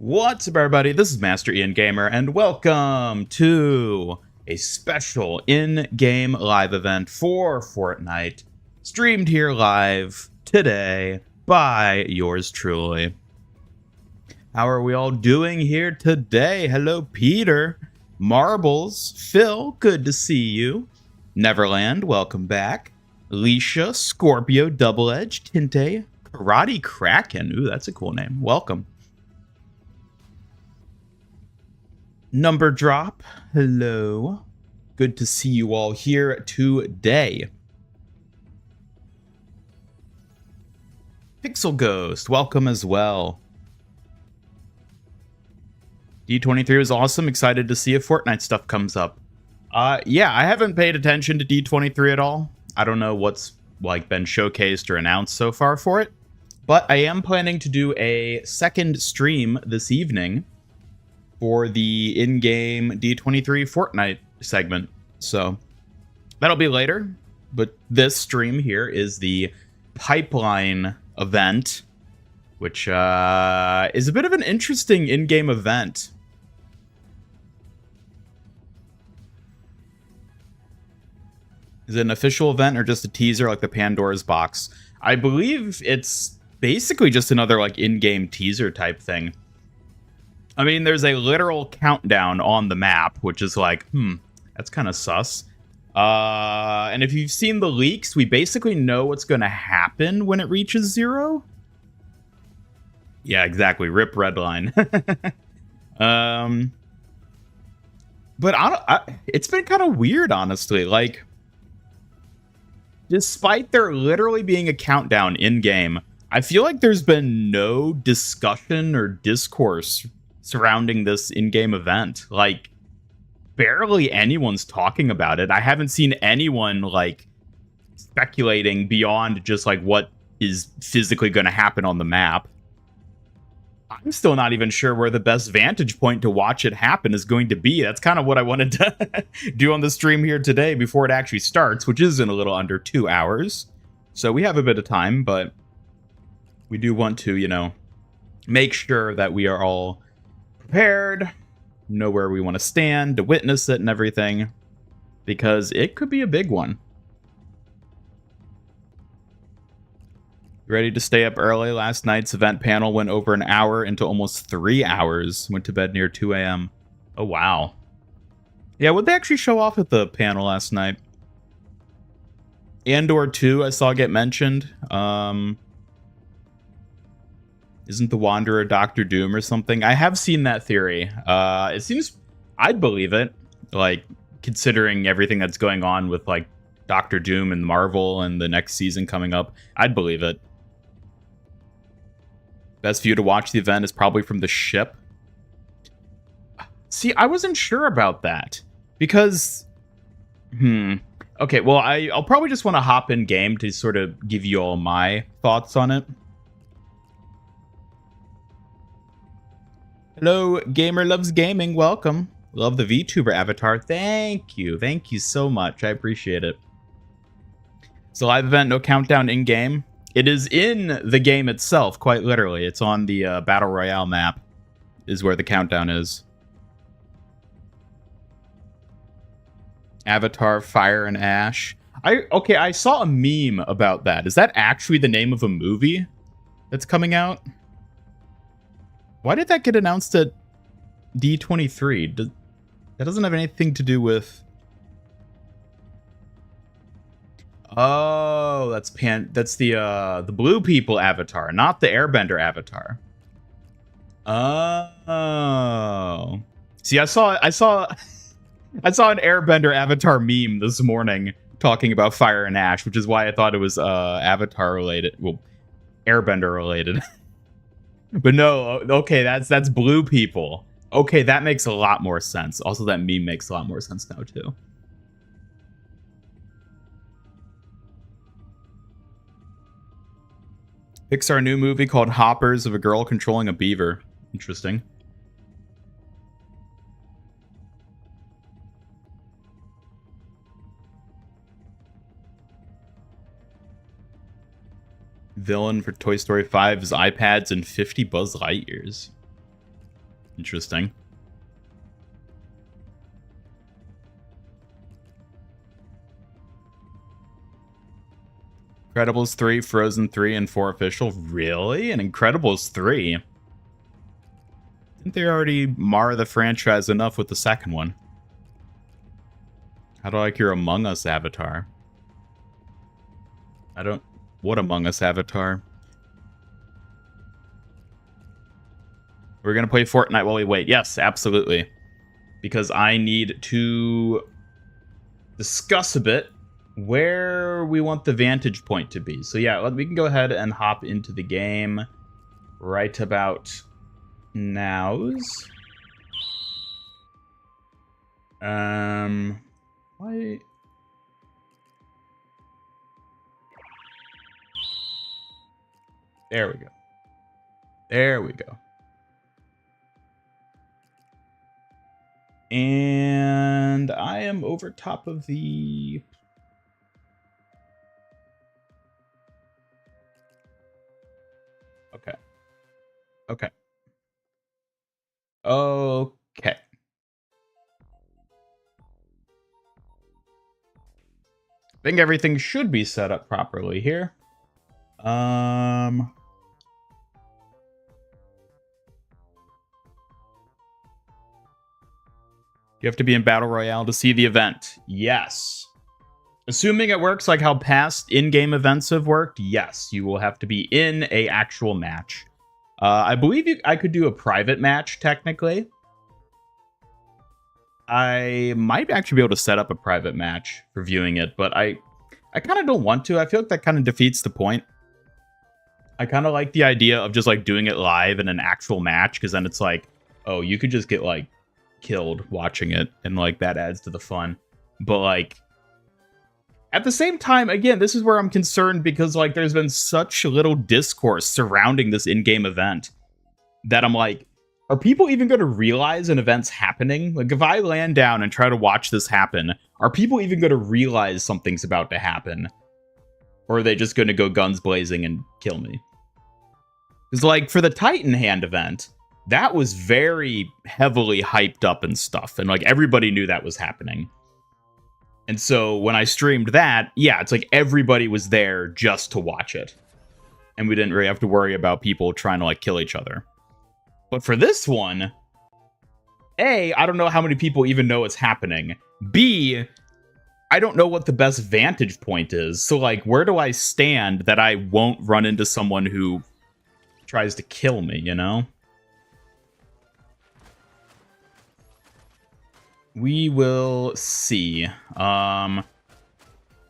What's up, everybody? This is Master Ian Gamer, and welcome to a special in-game live event for Fortnite, streamed here live today by yours truly. How are we all doing here today? Hello, Peter, Marbles, Phil, good to see you. Neverland, welcome back. Alicia, Scorpio, Double Edge, Tinte, Karate Kraken, ooh, that's a cool name, welcome. Number Drop, hello. Good to see you all here today. Pixel Ghost, welcome as well. D23 was awesome. Excited to see if Fortnite stuff comes up. Yeah, I haven't paid attention to D23 at all. I don't know what's been showcased or announced so far for it, but I am planning to do a second stream this evening for the in-game D23 Fortnite segment. So that'll be later, but this stream here is the Pipeline event, which is a bit of an interesting in-game event. Is it an official event or just a teaser like the Pandora's box? I believe it's basically just another in-game teaser type thing. I mean, there's a literal countdown on the map, which is that's kind of sus. And if you've seen the leaks, we basically know what's going to happen when it reaches 0. Yeah, exactly. Rip Redline. But it's been kind of weird, honestly. Despite there literally being a countdown in-game, I feel like there's been no discussion or discourse surrounding this in-game event. Barely anyone's talking about it. I haven't seen anyone speculating beyond just what is physically going to happen on the map. I'm still not even sure where the best vantage point to watch it happen is going to be. That's kind of what I wanted to do on the stream here today before it actually starts, which is in a little under 2 hours. So we have a bit of time, but we do want to, make sure that we are all prepared, know where we want to stand to witness it and everything, because it could be a big one. Ready to stay up early? Last night's event panel went over an hour into almost 3 hours. Went to bed near 2 a.m. Oh, wow. Yeah, what'd they actually show off at the panel last night? Andor 2 I saw get mentioned. Isn't the Wanderer Doctor Doom or something? I have seen that theory. It seems I'd believe it, considering everything that's going on with Doctor Doom and Marvel and the next season coming up. I'd believe it. Best view to watch the event is probably from the ship. See, I wasn't sure about that because okay, well, I'll probably just want to hop in game to sort of give you all my thoughts on it. Hello, Gamer Loves Gaming. Welcome. Love the VTuber avatar. Thank you. Thank you so much. I appreciate it. It's a live event, no countdown in-game. It is in the game itself, quite literally. It's on the Battle Royale map, is where the countdown is. Avatar, Fire and Ash. I saw a meme about that. Is that actually the name of a movie that's coming out? Why did that get announced at D23? That doesn't have anything to do with... Oh, that's the blue people avatar, not the Airbender avatar. Oh. See, I saw an Airbender avatar meme this morning talking about Fire and Ash, which is why I thought it was avatar related. Well, Airbender related. But no, okay, that's blue people. Okay, that makes a lot more sense. Also, that meme makes a lot more sense now, too. Pixar new movie called Hoppers of a girl controlling a beaver. Interesting. Villain for Toy Story 5 is iPads and 50 Buzz Lightyears. Interesting. Incredibles 3, Frozen 3, and 4 official. Really? And Incredibles 3? Didn't they already mar the franchise enough with the second one? How do I like your Among Us avatar? I don't... What Among Us avatar? We're going to play Fortnite while we wait. Yes, absolutely. Because I need to discuss a bit where we want the vantage point to be. So yeah, we can go ahead and hop into the game right about nows. Why? There we go. There we go. And I am over top of the... Okay. Okay. Okay. I think everything should be set up properly here. You have to be in Battle Royale to see the event. Yes. Assuming it works like how past in-game events have worked, yes, you will have to be in a actual match. I believe I could do a private match, technically. I might actually be able to set up a private match for viewing it, but I kind of don't want to. I feel like that kind of defeats the point. I kind of like the idea of just, like, doing it live in an actual match, because then it's like, oh, you could just get, like, killed watching it, and, like, that adds to the fun. But, like, at the same time, again, this is where I'm concerned, because, like, there's been such little discourse surrounding this in-game event that I'm like, are people even going to realize an event's happening? Like, if I land down and try to watch this happen, are people even going to realize something's about to happen? Or are they just going to go guns blazing and kill me? Because, like, for the Titan Hand event, that was very heavily hyped up and stuff. And, like, everybody knew that was happening. And so when I streamed that, yeah, it's like everybody was there just to watch it. And we didn't really have to worry about people trying to, like, kill each other. But for this one, A, I don't know how many people even know it's happening. B, I don't know what the best vantage point is. So, like, where do I stand that I won't run into someone who tries to kill me, you know? We will see. So I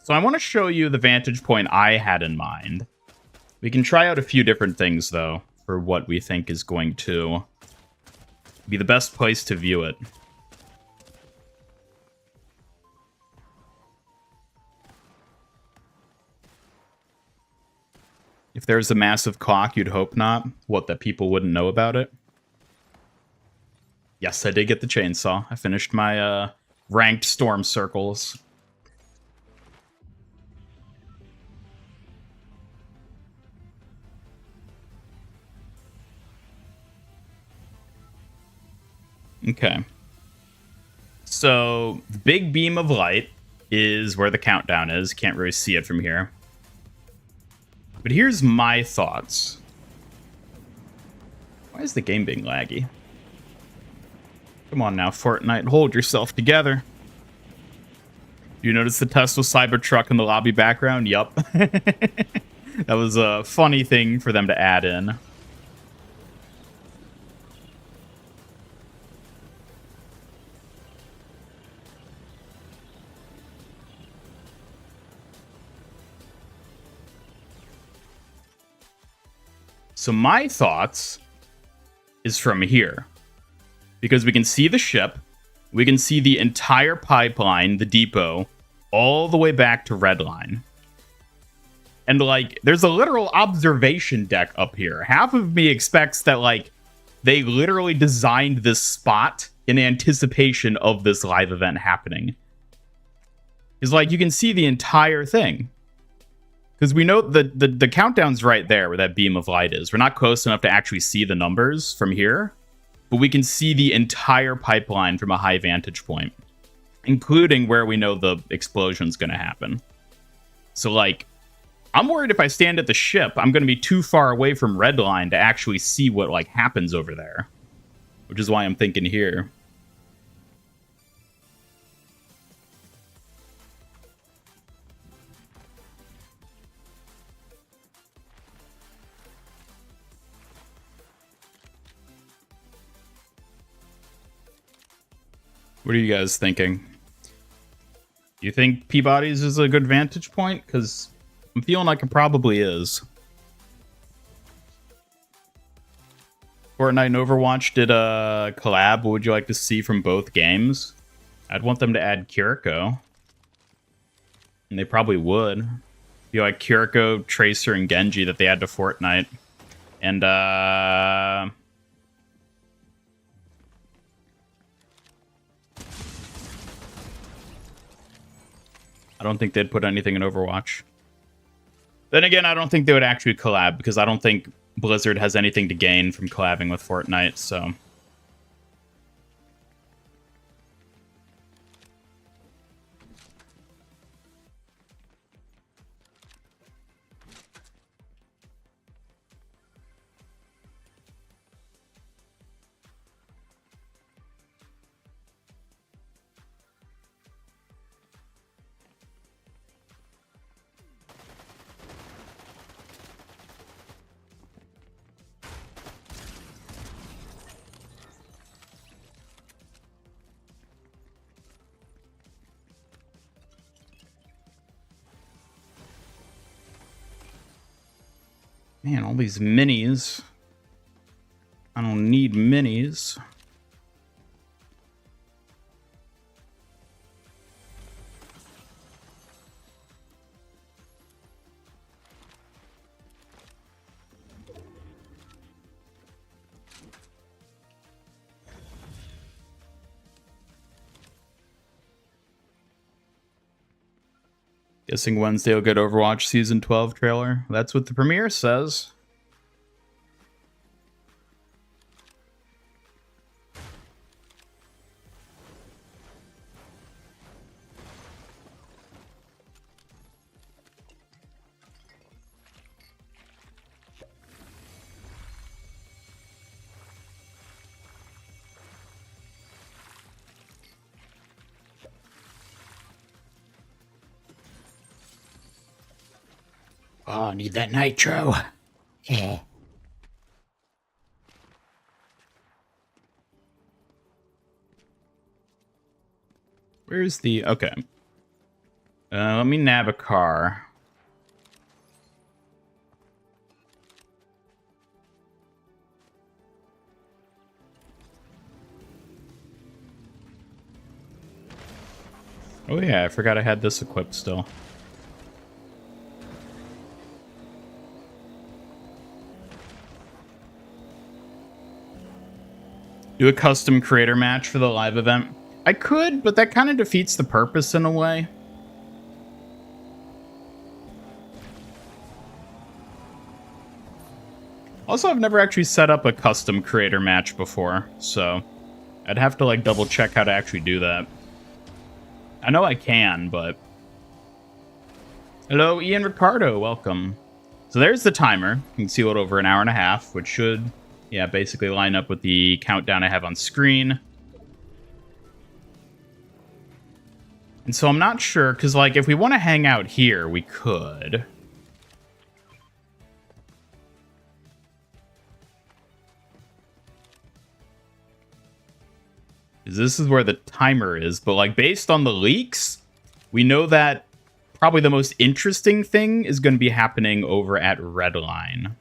want to show you the vantage point I had in mind. We can try out a few different things, though, for what we think is going to be the best place to view it. If there's a massive clock, you'd hope not. What, that people wouldn't know about it? Yes, I did get the chainsaw. I finished my ranked storm circles. Okay. So, the big beam of light is where the countdown is. Can't really see it from here. But here's my thoughts. Why is the game being laggy? Come on now, Fortnite, hold yourself together. You notice the Tesla Cybertruck in the lobby background? Yup. That was a funny thing for them to add in. So my thoughts is from here. Because we can see the ship, we can see the entire pipeline, the depot, all the way back to Redline. And, like, there's a literal observation deck up here. Half of me expects that, like, they literally designed this spot in anticipation of this live event happening. Because, like, you can see the entire thing. Because we know the countdown's right there where that beam of light is. We're not close enough to actually see the numbers from here. but we can see the entire pipeline from a high vantage point, including where we know the explosion's going to happen. So, like, I'm worried if I stand at the ship, I'm going to be too far away from Redline to actually see what, like, happens over there. Which is why I'm thinking here. What are you guys thinking? Do you think Peabody's is a good vantage point? Because I'm feeling like it probably is. Fortnite and Overwatch did a collab. What would you like to see from both games? I'd want them to add Kiriko. And they probably would. Be like Kiriko, Tracer, and Genji that they add to Fortnite. And, I don't think they'd put anything in Overwatch. Then again, I don't think they would actually collab, because I don't think Blizzard has anything to gain from collabing with Fortnite, so... Man, all these minis. I don't need minis. Guessing Wednesday will get Overwatch Season 12 trailer. That's what the premiere says. Oh, I need that nitro. Yeah. Where's the... Okay. Let me nab a car. Oh yeah, I forgot I had this equipped still. Do a custom creator match for the live event. I could, but that kind of defeats the purpose in a way. Also, I've never actually set up a custom creator match before, so I'd have to like double check how to actually do that. I know I can, but... Hello, Ian Ricardo, welcome. So there's the timer. You can see it over an hour and a half, which should... Yeah, basically line up with the countdown I have on screen. And so I'm not sure, because, like, if we want to hang out here, we could. This is where the timer is, but, like, based on the leaks, we know that probably the most interesting thing is going to be happening over at Redline.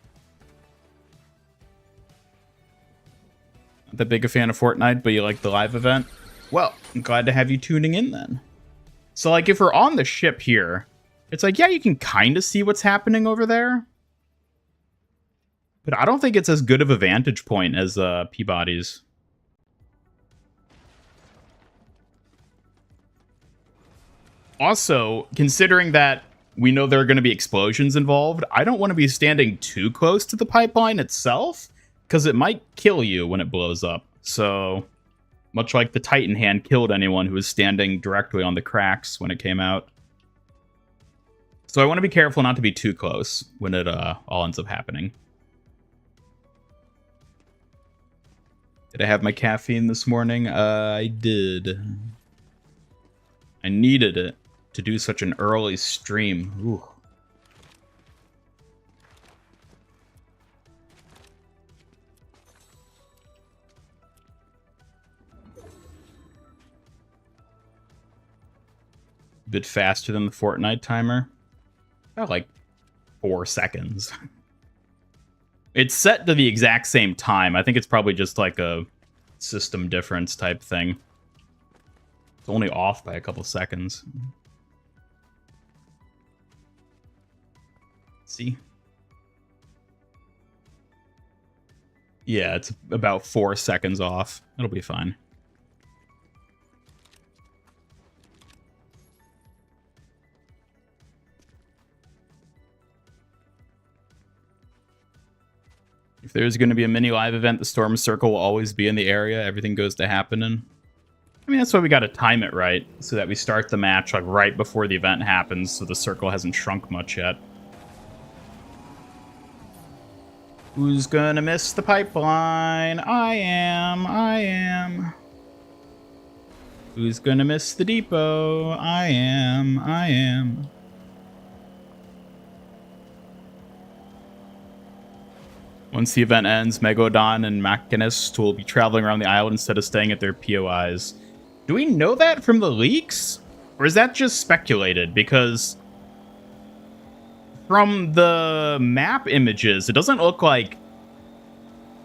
Not that big a fan of Fortnite, but you like the live event? Well, I'm glad to have you tuning in then. So, like, if we're on the ship here, it's like, yeah, you can kind of see what's happening over there. But I don't think it's as good of a vantage point as Peabody's. Also, considering that we know there are going to be explosions involved, I don't want to be standing too close to the pipeline itself, because it might kill you when it blows up. So, much like the Titan hand killed anyone who was standing directly on the cracks when it came out. So I want to be careful not to be too close when it all ends up happening. Did I have my caffeine this morning? I did. I needed it to do such an early stream. Ooh. A bit faster than the Fortnite timer. About like 4 seconds. It's set to the exact same time. I think it's probably just like a system difference type thing. It's only off by a couple seconds. See? Yeah, it's about 4 seconds off. It'll be fine. If there's going to be a mini live event, the storm circle will always be in the area. Everything goes to happen in. I mean, that's why we got to time it right, so that we start the match like right before the event happens, so the circle hasn't shrunk much yet. Who's gonna miss the pipeline? I am. Who's gonna miss the depot? I am. Once the event ends, Megalodon and Machinist will be traveling around the island instead of staying at their POIs. Do we know that from the leaks? Or is that just speculated? Because from the map images, it doesn't look like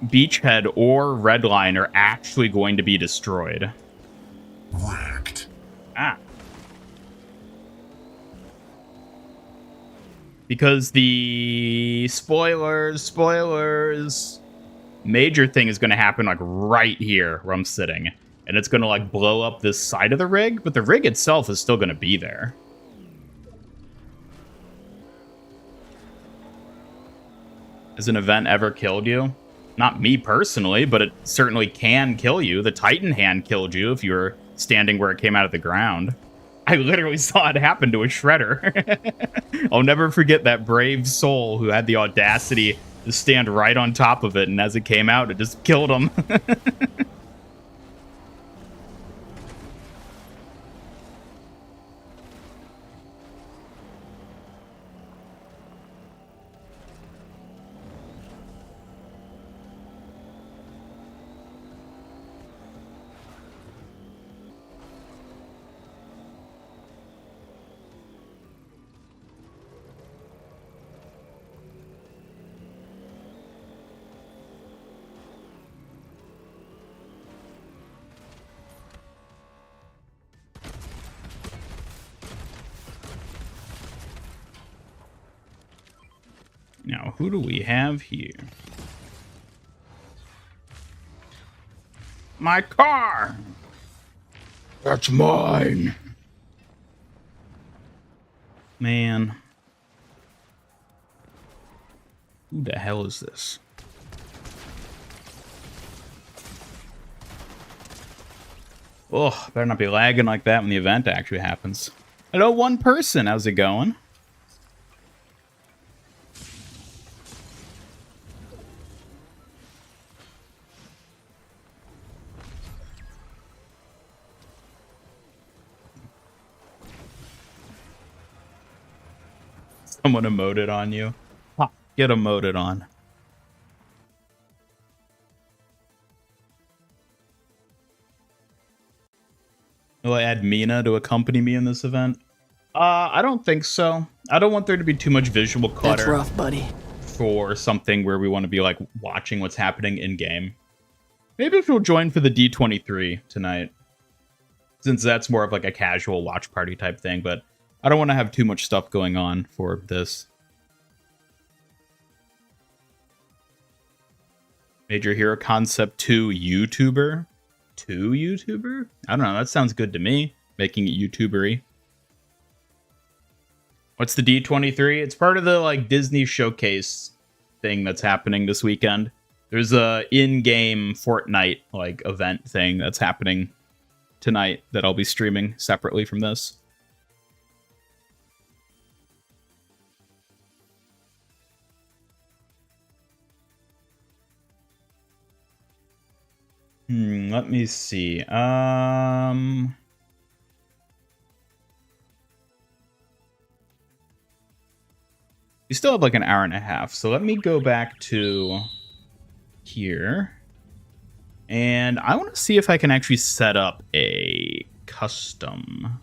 Beachhead or Redline are actually going to be destroyed. Wrecked. Ah. Because the spoilers, major thing is going to happen like right here where I'm sitting. And it's going to like blow up this side of the rig, but the rig itself is still going to be there. Has an event ever killed you? Not me personally, but it certainly can kill you. The Titan hand killed you if you were standing where it came out of the ground. I literally saw it happen to a shredder. I'll never forget that brave soul who had the audacity to stand right on top of it, and as it came out, it just killed him. Now, who do we have here? My car! That's mine! Man. Who the hell is this? Oh, better not be lagging like that when the event actually happens. Hello, one person. How's it going? Someone emoted on you. Ha, get emoted on. Will I add Mina to accompany me in this event? I don't think so. I don't want there to be too much visual clutter. That's rough, buddy. For something where we want to be like watching what's happening in game. Maybe she'll join for the D23 tonight, since that's more of like a casual watch party type thing, but I don't want to have too much stuff going on for this. Major Hero Concept 2 YouTuber? 2 YouTuber? I don't know, that sounds good to me. Making it YouTubery. What's the D23? It's part of the like Disney showcase thing that's happening this weekend. There's a in-game Fortnite like event thing that's happening tonight that I'll be streaming separately from this. Let me see. We still have like an hour and a half, so let me go back to here. And I want to see if I can actually set up a custom.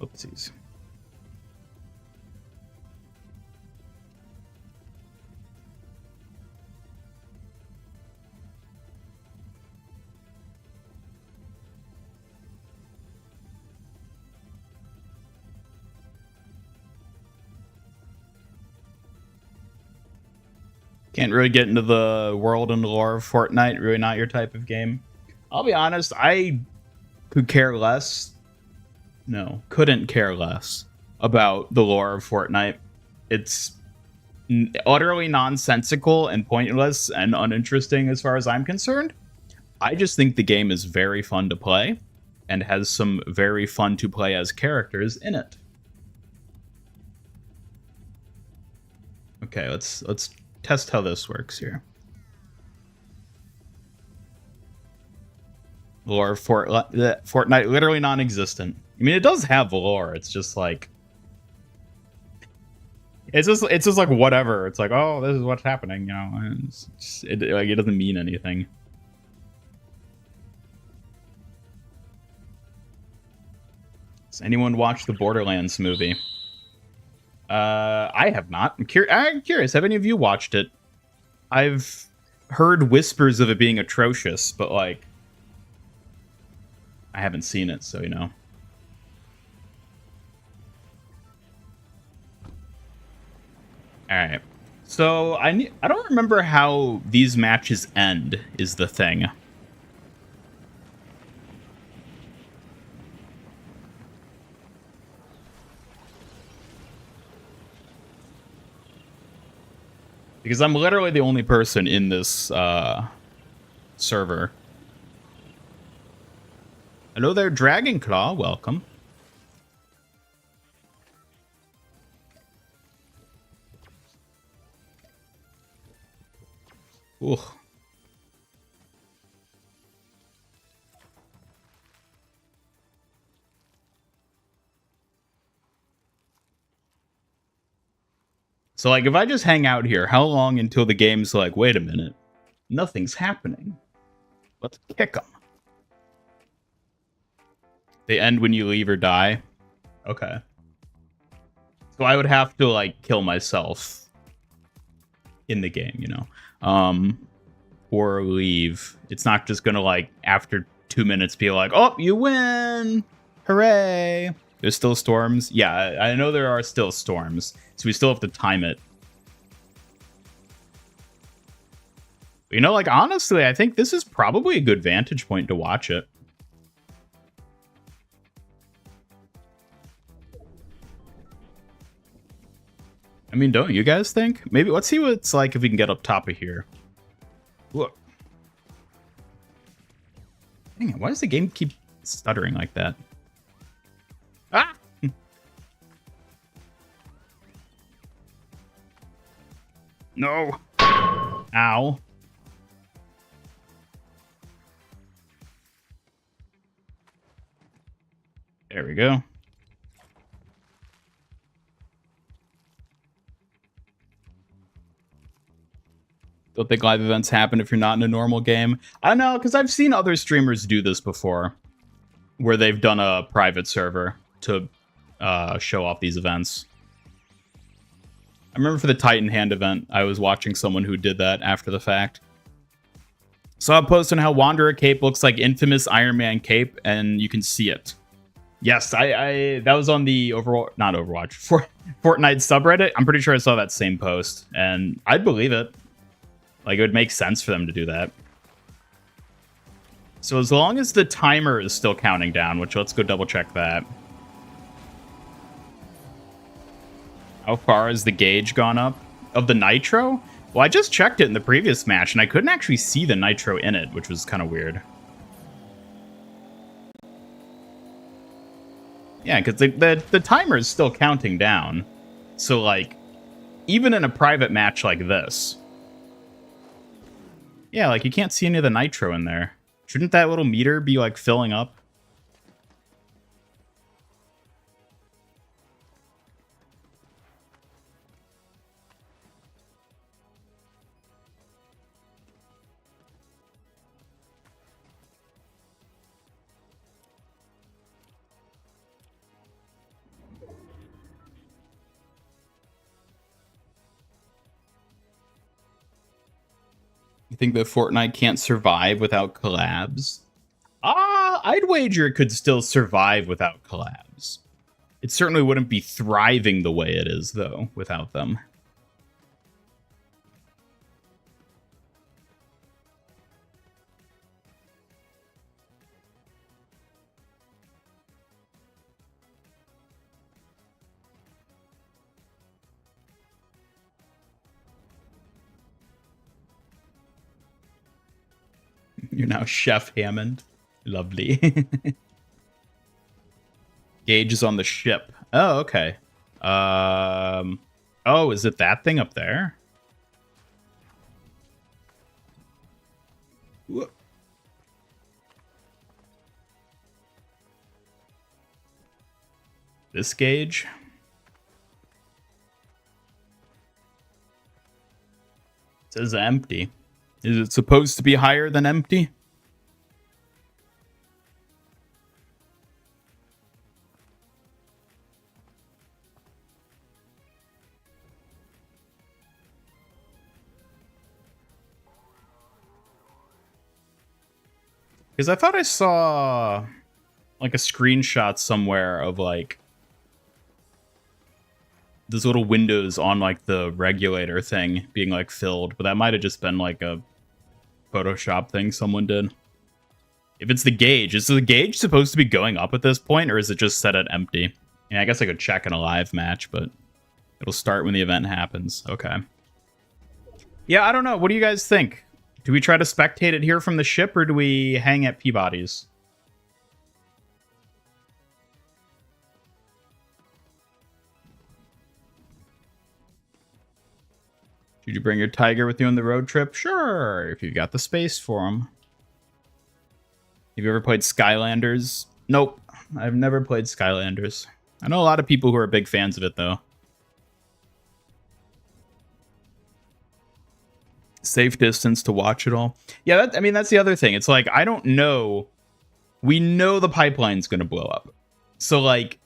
Oopsies. Can't really get into the world and lore of Fortnite. Really not your type of game. I'll be honest, I could care less. No, couldn't care less about the lore of Fortnite. It's utterly nonsensical and pointless and uninteresting as far as I'm concerned. I just think the game is very fun to play and has some very fun to play as characters in it. Okay, let's test how this works here. Lore of Fortnite literally non-existent. I mean, it does have lore. It's just like it's just like whatever. It's like, oh, this is what's happening, you know. It doesn't mean anything. Has anyone watched the Borderlands movie? I have not. I'm curious. Have any of you watched it? I've heard whispers of it being atrocious, but like, I haven't seen it, so you know. All right. So I don't remember how these matches end. Is the thing. Because I'm literally the only person in this server. Hello there, Dragon Claw. Welcome. Ooh. So, like, if I just hang out here, how long until the game's like, wait a minute, nothing's happening? Let's kick them. They end when you leave or die? Okay. So I would have to, like, kill myself in the game, you know? Or leave. It's not just gonna, like, after 2 minutes be like, oh, you win! Hooray! There's still storms? Yeah, I know there are still storms, so we still have to time it. You know, like, honestly, I think this is probably a good vantage point to watch it. I mean, don't you guys think? Maybe, let's see what it's like if we can get up top of here. Look. Dang it, why does the game keep stuttering like that? Ah! No. Ow. There we go. Don't think live events happen if you're not in a normal game. I don't know, because I've seen other streamers do this before, where they've done a private server to show off these events. I remember for the Titan Hand event, I was watching someone who did that after the fact. Saw a post on how Wanderer cape looks like infamous Iron Man cape, and you can see it. Yes, I that was on the Fortnite subreddit. I'm pretty sure I saw that same post, and I'd believe it. Like, it would make sense for them to do that. So as long as the timer is still counting down, which let's go double check that. How far has the gauge gone up? Of the nitro? Well, I just checked it in the previous match, and I couldn't actually see the nitro in it, which was kind of weird. Yeah, because the timer is still counting down. So, like, even in a private match like this... Yeah, like, you can't see any of the nitro in there. Shouldn't that little meter be, like, filling up? You think that Fortnite can't survive without collabs? I'd wager it could still survive without collabs. It certainly wouldn't be thriving the way it is, though, without them. You're now Chef Hammond. Lovely. Gauge is on the ship. Oh, okay. Oh, is it that thing up there? Whoa. This gauge? It says empty. Is it supposed to be higher than empty? Because I thought I saw like a screenshot somewhere of like those little windows on like the regulator thing being like filled, but that might have just been like a Photoshop thing someone did. If it's the gauge, is the gauge supposed to be going up at this point, or is it just set at empty? Yeah, I guess I could check in a live match, but it'll start when the event happens. Okay. Yeah, I don't know. What do you guys think? Do we try to spectate it here from the ship, or do we hang at Peabody's? Did you bring your tiger with you on the road trip? Sure, if you've got the space for him. Have you ever played Skylanders? Nope, I've never played Skylanders. I know a lot of people who are big fans of it, though. Safe distance to watch it all. Yeah, I mean, that's the other thing. It's like, I don't know. We know the pipeline's going to blow up. So, like,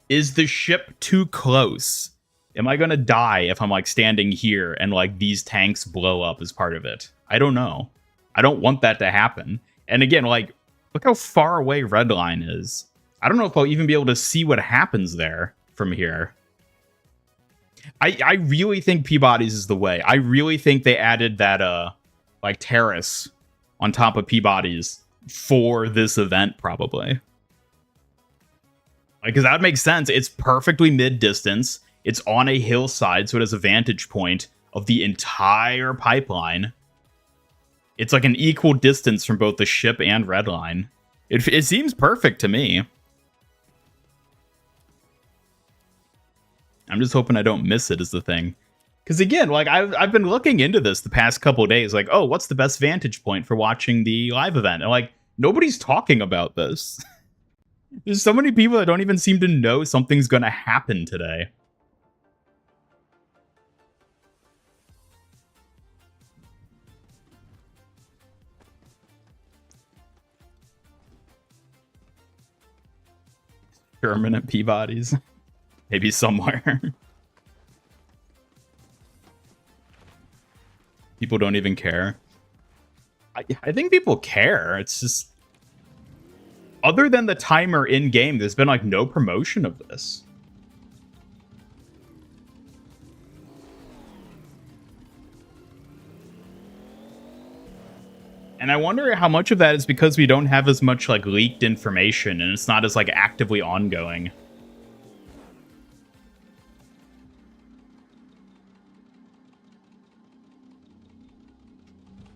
is the ship too close? Am I going to die if I'm, like, standing here and, like, these tanks blow up as part of it? I don't know. I don't want that to happen. And again, like, look how far away Redline is. I don't know if I'll even be able to see what happens there from here. I really think Peabody's is the way. I really think they added that, like, terrace on top of Peabody's for this event, probably. Like, because that would make sense. It's perfectly mid-distance. It's on a hillside, so it has a vantage point of the entire pipeline. It's like an equal distance from both the ship and Redline. It seems perfect to me. I'm just hoping I don't miss it is the thing. Because again, like I've been looking into this the past couple of days, like, oh, what's the best vantage point for watching the live event? And like, nobody's talking about this. There's so many people that don't even seem to know something's going to happen today. Sherman at Peabody's. Maybe somewhere. People don't even care. I think people care. It's just... Other than the timer in-game, there's been, like, no promotion of this. And I wonder how much of that is because we don't have as much like leaked information and it's not as like actively ongoing.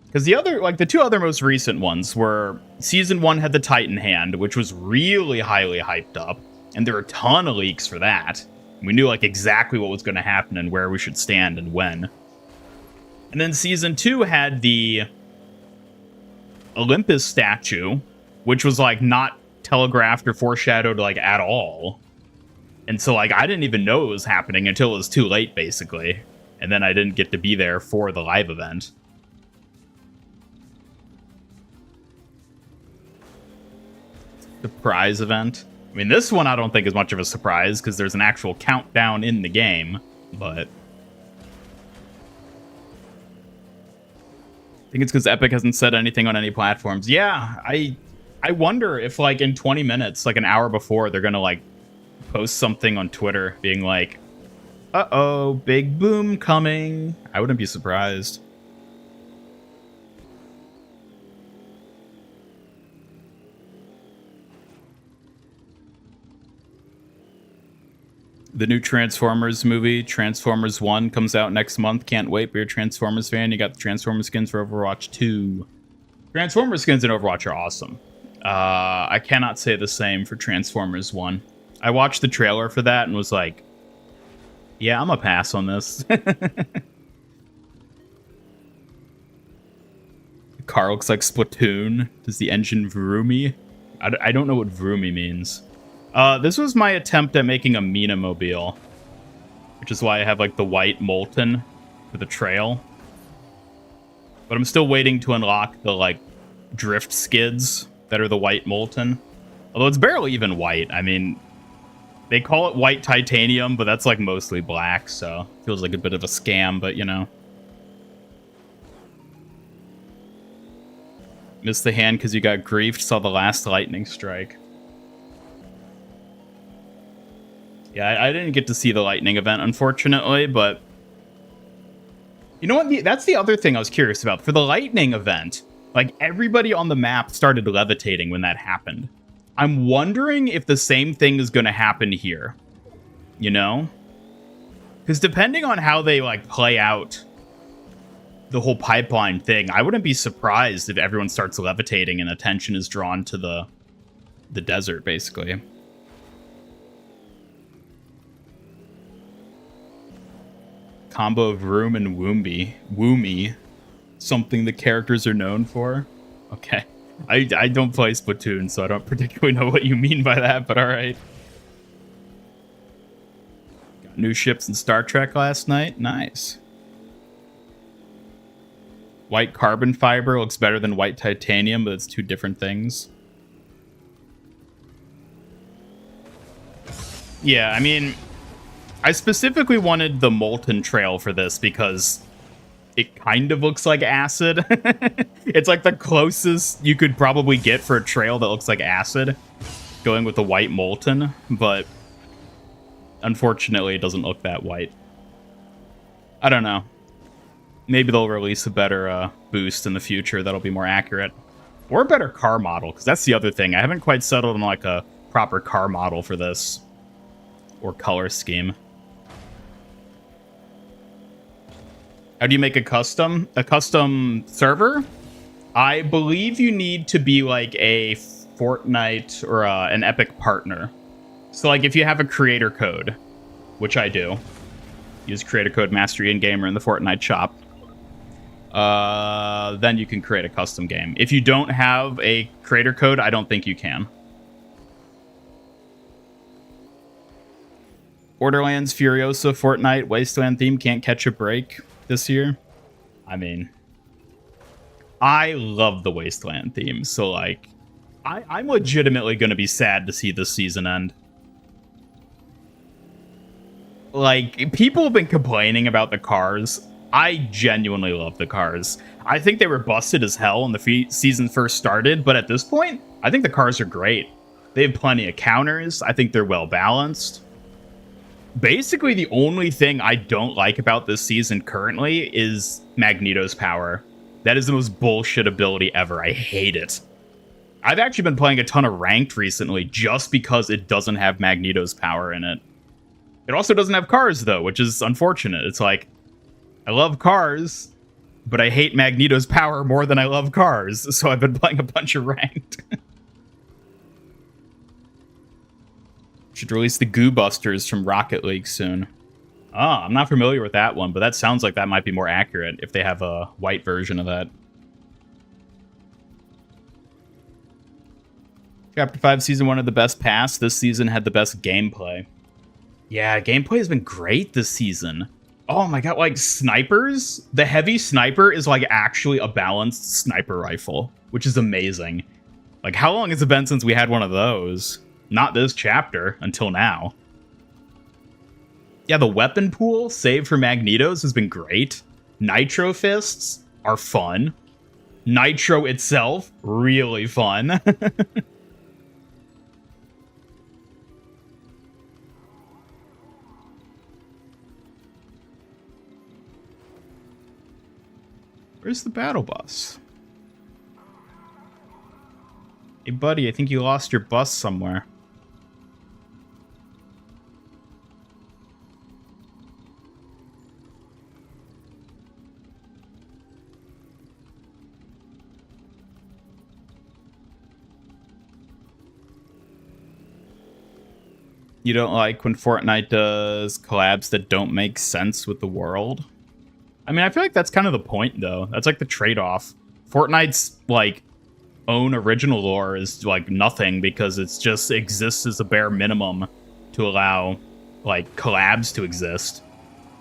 Because the two other most recent ones were Season 1 had the Titan Hand, which was really highly hyped up, and there were a ton of leaks for that. We knew like exactly what was going to happen and where we should stand and when. And then Season 2 had the Olympus statue, which was like not telegraphed or foreshadowed like at all. And so like I didn't even know it was happening until it was too late, basically. And then I didn't get to be there for the live event. Surprise event. I mean, this one I don't think is much of a surprise because there's an actual countdown in the game, but I think it's because Epic hasn't said anything on any platforms. Yeah, I wonder if like in 20 minutes, like an hour before, they're gonna like post something on Twitter being like, uh-oh, big boom coming. I wouldn't be surprised. The new Transformers movie, Transformers 1, comes out next month. Can't wait. Be a Transformers fan. You got the Transformers skins for Overwatch 2. Transformers skins in Overwatch are awesome. I cannot say the same for Transformers 1. I watched the trailer for that and was like, yeah, I'm a pass on this. The car looks like Splatoon. Does the engine vroomie? I don't know what vroomie means. This was my attempt at making a Mina-mobile, which is why I have like the white Molten for the trail. But I'm still waiting to unlock the like drift skids that are the white Molten. Although it's barely even white. I mean, they call it white titanium, but that's like mostly black, so it feels like a bit of a scam, but you know. Missed the hand because you got griefed, saw the last lightning strike. Yeah, I didn't get to see the lightning event, unfortunately, but you know what? That's the other thing I was curious about. For the lightning event, like everybody on the map started levitating when that happened. I'm wondering if the same thing is going to happen here, you know? Because depending on how they like play out the whole pipeline thing, I wouldn't be surprised if everyone starts levitating and attention is drawn to the desert, basically. Combo of Room and Woomy. Something the characters are known for. Okay. I don't play Splatoon, so I don't particularly know what you mean by that, but alright. Got new ships in Star Trek last night. Nice. White carbon fiber looks better than white titanium, but it's two different things. Yeah, I mean, I specifically wanted the Molten Trail for this because it kind of looks like acid. It's like the closest you could probably get for a trail that looks like acid, going with the white Molten, but unfortunately it doesn't look that white. I don't know. Maybe they'll release a better boost in the future that'll be more accurate. Or a better car model, because that's the other thing. I haven't quite settled on like a proper car model for this. Or color scheme. How do you make a custom server? I believe you need to be like a Fortnite or an Epic partner. So like if you have a creator code, which I do, use creator code MasteryInGamer in the Fortnite shop, then you can create a custom game. If you don't have a creator code, I don't think you can. Borderlands, Furiosa, Fortnite, Wasteland theme can't catch a break this year. I mean, I love the Wasteland theme, so like, I'm legitimately going to be sad to see this season end. Like, people have been complaining about the cars. I genuinely love the cars. I think they were busted as hell when the season first started, but at this point, I think the cars are great. They have plenty of counters. I think they're well balanced. Basically, the only thing I don't like about this season currently is Magneto's power. That is the most bullshit ability ever. I hate it. I've actually been playing a ton of ranked recently just because it doesn't have Magneto's power in it. It also doesn't have cars, though, which is unfortunate. It's like, I love cars, but I hate Magneto's power more than I love cars, so I've been playing a bunch of ranked. Should release the Goo Busters from Rocket League soon. Oh, I'm not familiar with that one, but that sounds like that might be more accurate if they have a white version of that. Chapter 5, Season 1 had the best pass. This season had the best gameplay. Yeah, gameplay has been great this season. Oh my god, like snipers? The heavy sniper is like actually a balanced sniper rifle, which is amazing. Like, how long has it been since we had one of those? Not this chapter, until now. Yeah, the weapon pool, save for Magnetos, has been great. Nitro Fists are fun. Nitro itself, really fun. Where's the battle bus? Hey, buddy, I think you lost your bus somewhere. You don't like when Fortnite does collabs that don't make sense with the world? I mean, I feel like that's kind of the point, though. That's like the trade-off. Fortnite's, like, own original lore is, like, nothing because it just exists as a bare minimum to allow, like, collabs to exist.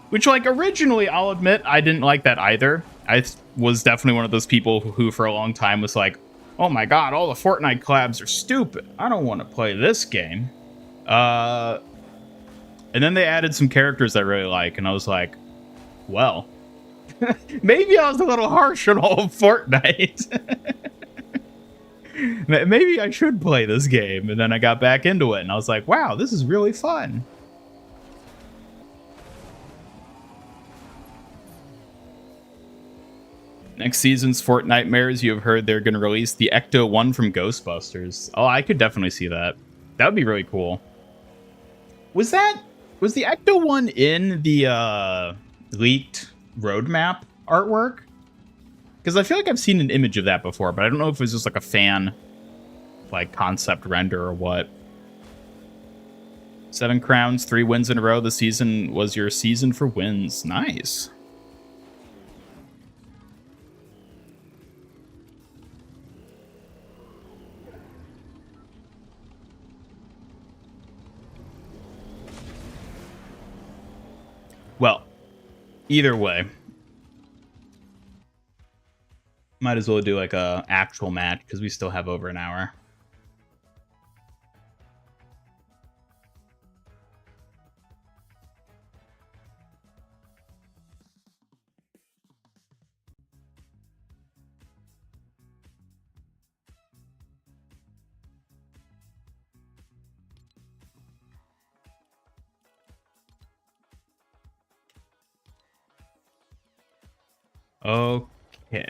Which, like, originally, I'll admit, I didn't like that either. I was definitely one of those people who for a long time was like, oh my god, all the Fortnite collabs are stupid. I don't want to play this game. And then they added some characters I really like, and I was like, well... maybe I was a little harsh on all of Fortnite. Maybe I should play this game. And then I got back into it and I was like, wow, this is really fun. Next season's Fortnitemares, you have heard they're going to release the Ecto 1 from Ghostbusters. Oh, I could definitely see that. That would be really cool. Was the Ecto 1 in the leaked roadmap artwork? Because I feel like I've seen an image of that before, but I don't know if it was just like a fan like concept render or what. 7 crowns, 3 wins in a row. The season was your season for wins. Nice. Well, either way, might as well do like a actual match because we still have over an hour. Okay.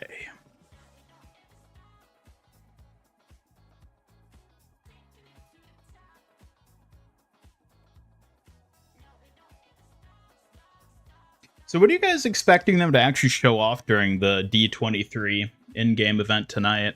So what are you guys expecting them to actually show off during the D23 in-game event tonight?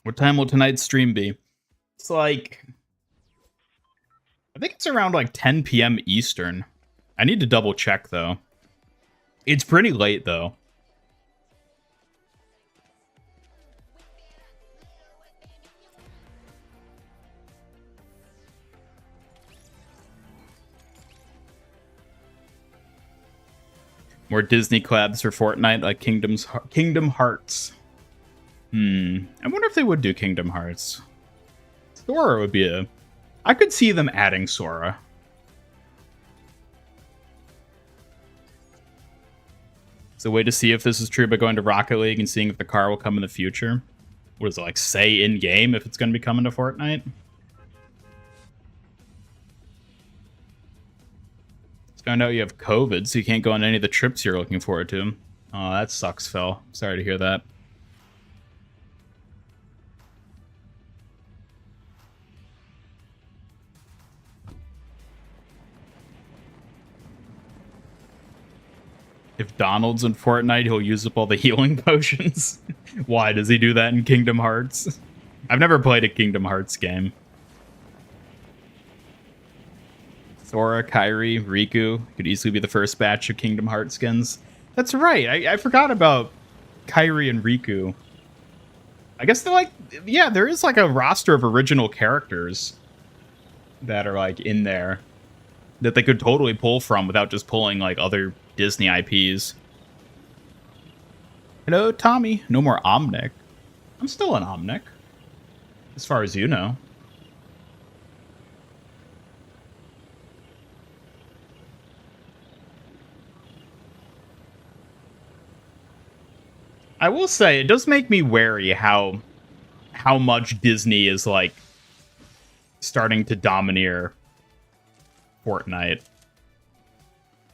What time will tonight's stream be? It's like... I think it's around like 10 p.m. Eastern. I need to double check, though. It's pretty late, though. More Disney collabs for Fortnite, like Kingdom Hearts. I wonder if they would do Kingdom Hearts. Sora would be a I could see them adding Sora. It's a way to see if this is true by going to Rocket League and seeing if the car will come in the future. What does it, like, say in-game if it's going to be coming to Fortnite? Let's find out you have COVID, so you can't go on any of the trips you're looking forward to. Oh, that sucks, Phil. Sorry to hear that. If Donald's in Fortnite, he'll use up all the healing potions. Why does he do that in Kingdom Hearts? I've never played a Kingdom Hearts game. Sora, Kairi, Riku could easily be the first batch of Kingdom Hearts skins. That's right. I forgot about Kairi and Riku. I guess they're like, yeah, there is like a roster of original characters that are like in there that they could totally pull from without just pulling like other Disney IPs. Hello, Tommy. No more Omnic. I'm still an Omnic, as far as you know. I will say, it does make me wary how much Disney is like starting to domineer Fortnite.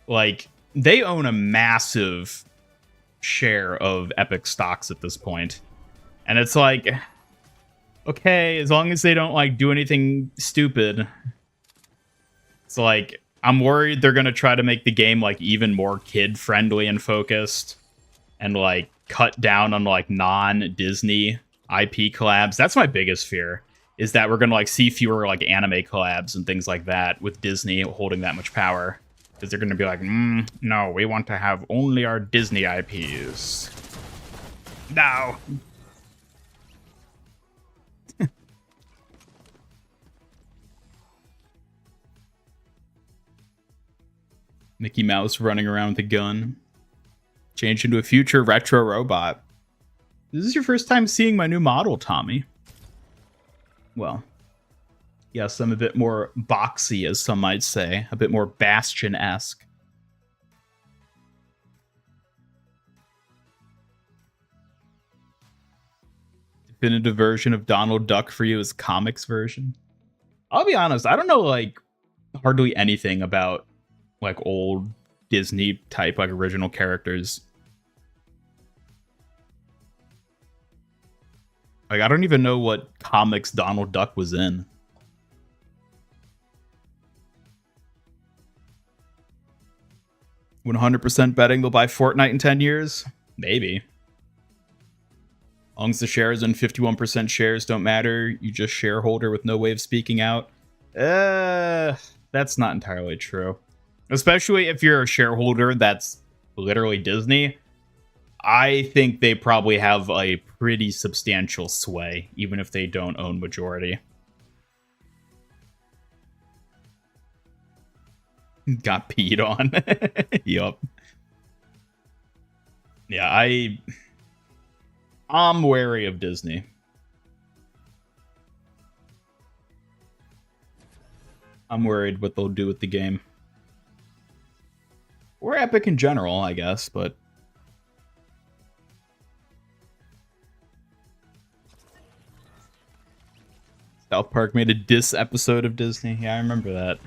Like, they own a massive share of Epic stocks at this point. And it's like, okay, as long as they don't like do anything stupid. It's like, I'm worried they're going to try to make the game like even more kid-friendly and focused. And like cut down on like non-Disney IP collabs. That's my biggest fear, is that we're going to like see fewer like anime collabs and things like that with Disney holding that much power. Because they're going to be like, no, we want to have only our Disney IPs. No. Mickey Mouse running around with a gun. Change into a future retro robot. This is your first time seeing my new model, Tommy. Well, yes, I'm a bit more boxy, as some might say. A bit more Bastion-esque. Definitive version of Donald Duck for you is comics version. I'll be honest, I don't know, like, hardly anything about, like, old Disney-type, like, original characters. Like, I don't even know what comics Donald Duck was in. 100% betting they'll buy Fortnite in 10 years? Maybe. As long as the shares and 51% shares don't matter, you just shareholder with no way of speaking out. That's not entirely true. Especially if you're a shareholder that's literally Disney. I think they probably have a pretty substantial sway, even if they don't own majority. Got peed on. Yup. Yeah, I'm wary of Disney. I'm worried what they'll do with the game. Or Epic in general, I guess, but... South Park made a diss episode of Disney. Yeah, I remember that.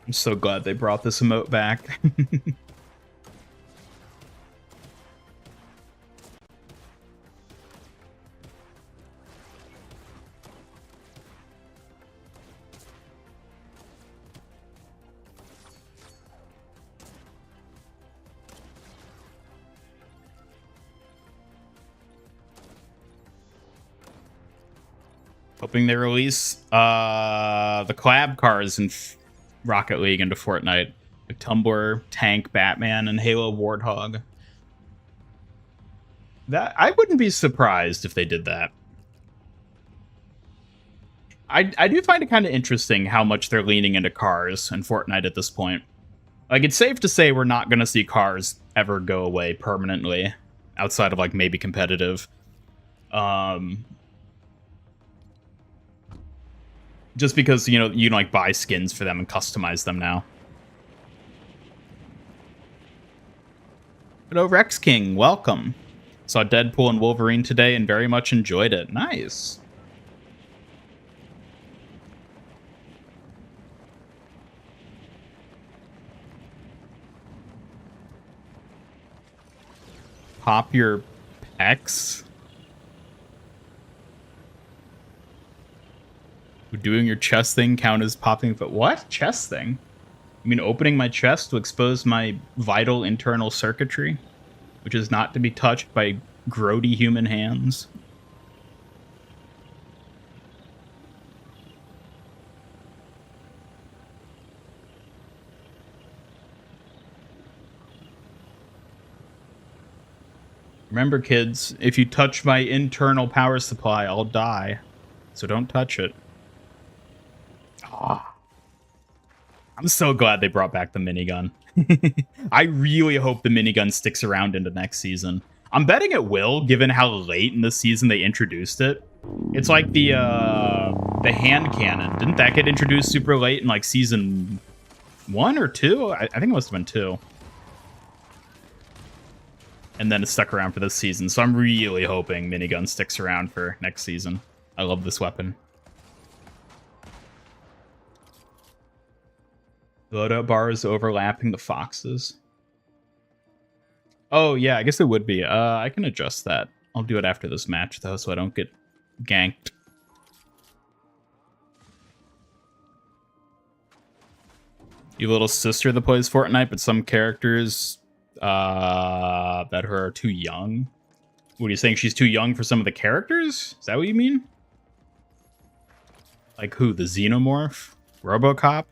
I'm so glad they brought this emote back. Hoping they release the collab cars in Rocket League into Fortnite. Like Tumbler, Tank, Batman, and Halo Warthog. That I wouldn't be surprised if they did that. I do find it kind of interesting how much they're leaning into cars in Fortnite at this point. Like, it's safe to say we're not going to see cars ever go away permanently, outside of, like, maybe competitive. Just because, you know, you can like buy skins for them and customize them now. Hello, Rex King. Welcome. Saw Deadpool and Wolverine today and very much enjoyed it. Nice. Pop your pecs? Would doing your chest thing count as popping? But what? Chest thing? You mean opening my chest to expose my vital internal circuitry, which is not to be touched by grody human hands? Remember, kids, if you touch my internal power supply, I'll die. So don't touch it. Oh, I'm so glad they brought back the minigun. I really hope the minigun sticks around into next season. I'm betting it will, given how late in the season they introduced it. It's like the hand cannon. Didn't that get introduced super late in like season 1 or 2? I think it must have been 2. And then it stuck around for this season. So I'm really hoping minigun sticks around for next season. I love this weapon. Loadout bars overlapping the foxes. Oh, yeah, I guess it would be. I can adjust that. I'll do it after this match, though, so I don't get ganked. Your little sister that plays Fortnite, but some characters that are too young. What are you saying? She's too young for some of the characters? Is that what you mean? Like who? The Xenomorph? RoboCop?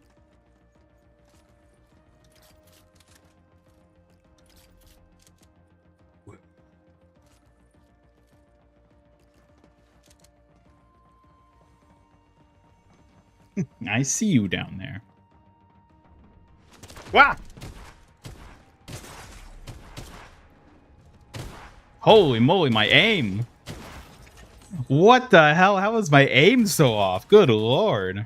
I see you down there. Wow! Holy moly, my aim! What the hell? How is my aim so off? Good lord.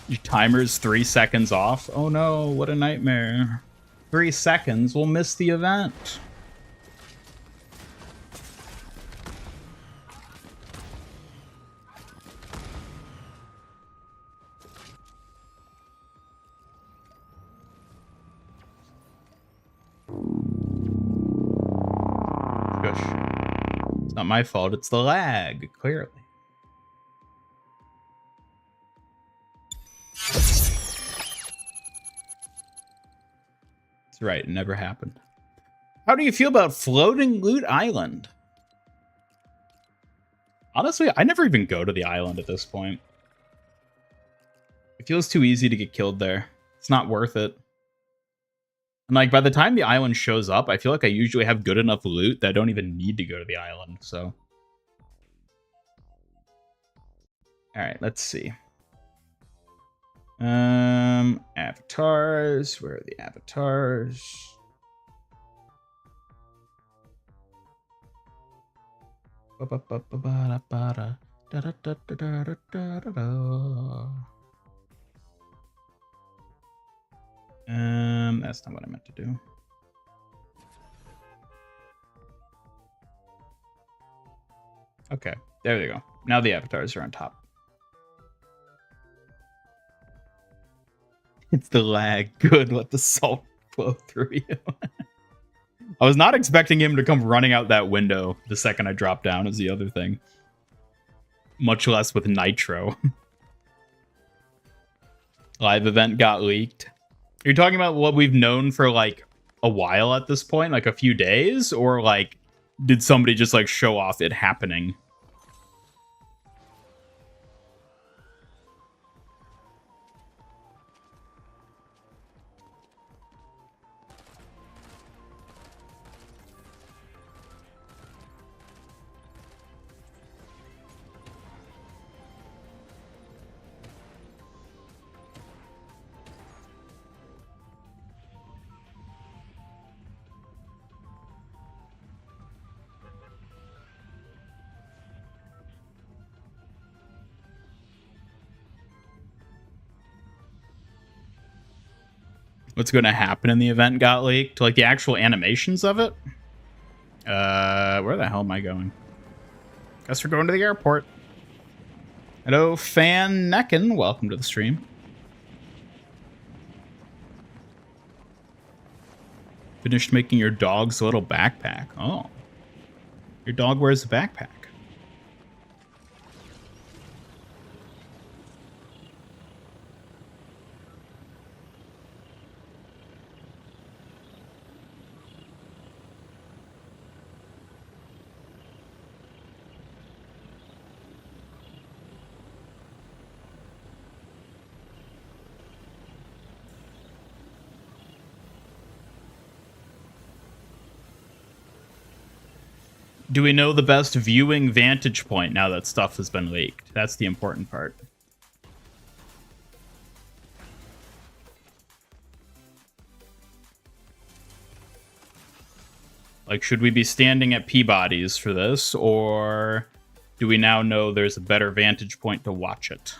Your timer's 3 seconds off? Oh no, what a nightmare. 3 seconds, we'll miss the event. It's not my fault, it's the lag, clearly. That's right, it never happened. How do you feel about Floating Loot Island? Honestly, I never even go to the island at this point. It feels too easy to get killed there. It's not worth it. And like by the time the island shows up, I feel like I usually have good enough loot that I don't even need to go to the island, so. Alright, let's see. Avatars. Where are the avatars? That's not what I meant to do. Okay, there we go. Now the avatars are on top. It's the lag. Good, let the salt flow through you. I was not expecting him to come running out that window the second I dropped down is the other thing. Much less with Nitro. Live event got leaked. Are you talking about what we've known for like a while at this point? Like a few days? Or like, did somebody just like show off it happening? what's going to happen in the event got leaked. Like the actual animations of it. Where the hell am I going? Guess we're going to the airport. Hello, Fan Necken. Welcome to the stream. Finished making your dog's little backpack. Oh. Your dog wears a backpack. Do we know the best viewing vantage point now that stuff has been leaked? That's the important part. Like, should we be standing at Peabody's for this, or do we now know there's a better vantage point to watch it?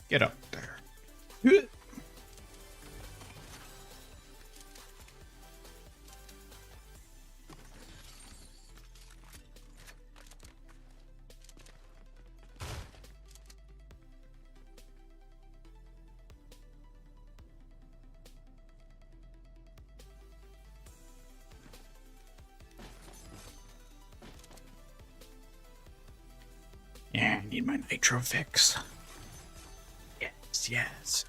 Get up there. Yeah, I need my nitro fix. Yes.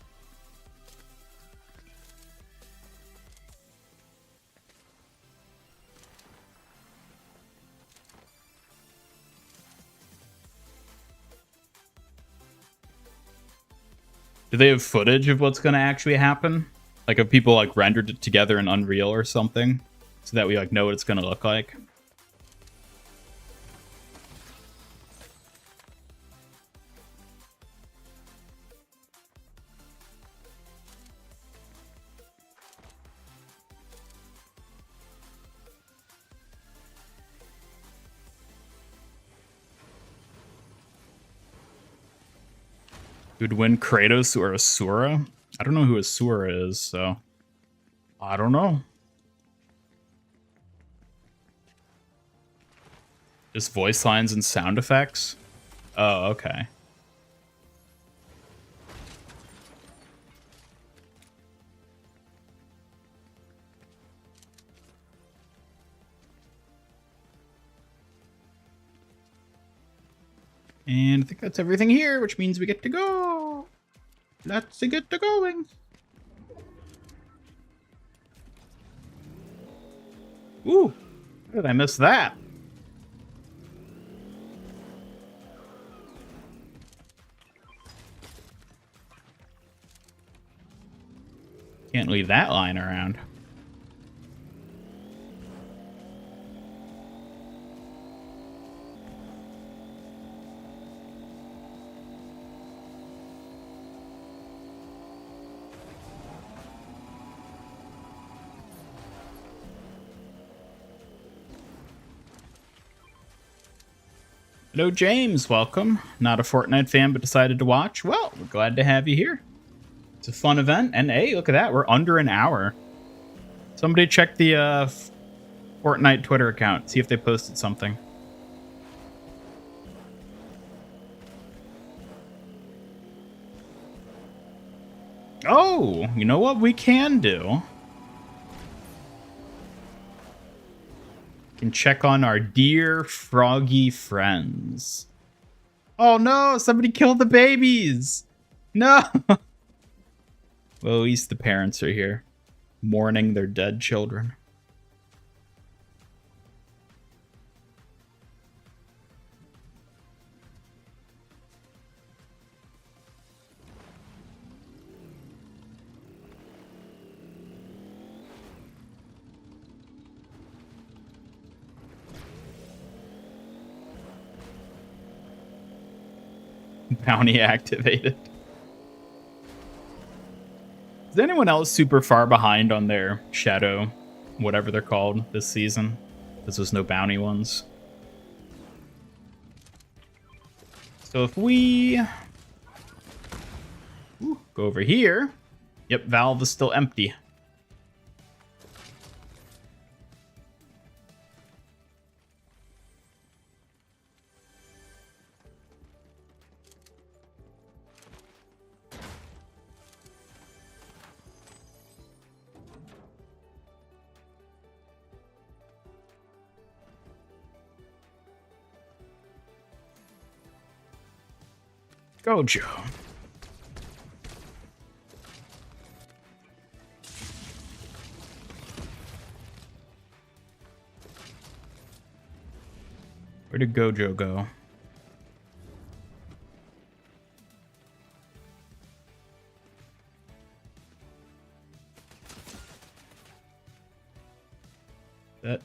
Do they have footage of what's going to actually happen? Like, have people like rendered it together in Unreal or something, so that we like know what it's going to look like? Who'd win, Kratos or Asura? I don't know who Asura is, so I don't know. Just voice lines and sound effects? Oh, okay. And I think that's everything here, which means we get to go. Let's get to going. Ooh, how did I miss that? Can't leave that line around. Hello, James. Welcome. Not a Fortnite fan, but decided to watch. Well, we're glad to have you here. It's a fun event. And hey, look at that. We're under an hour. Somebody check the Fortnite Twitter account. See if they posted something. Oh, you know what we can do? Can check on our dear froggy friends. Oh no, somebody killed the babies. No. Well, at least the parents are here, mourning their dead children. Bounty activated. Is anyone else super far behind on their shadow, whatever they're called, this season? Because there's no bounty ones. So if we go over here, yep, valve is still empty. Gojo. Where did Gojo go? That.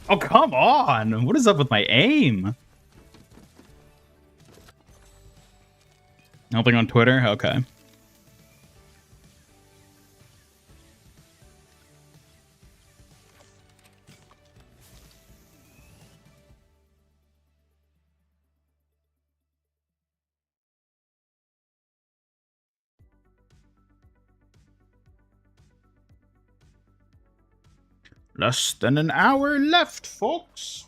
Oh, come on! What is up with my aim? Nothing on Twitter? Okay. Less than an hour left, folks.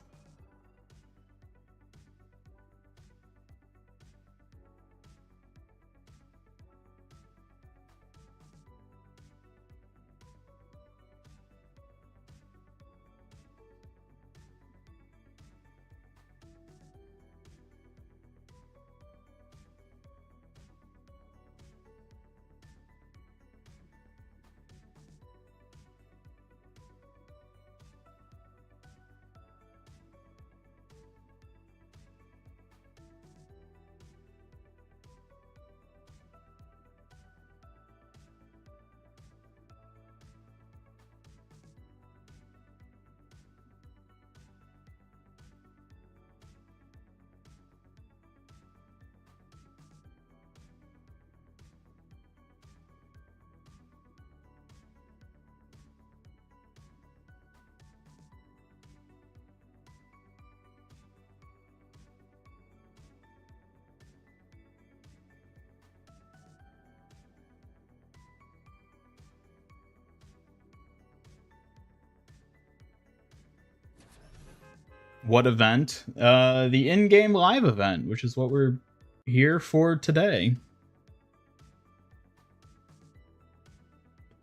What event? The in-game live event, which is what we're here for today.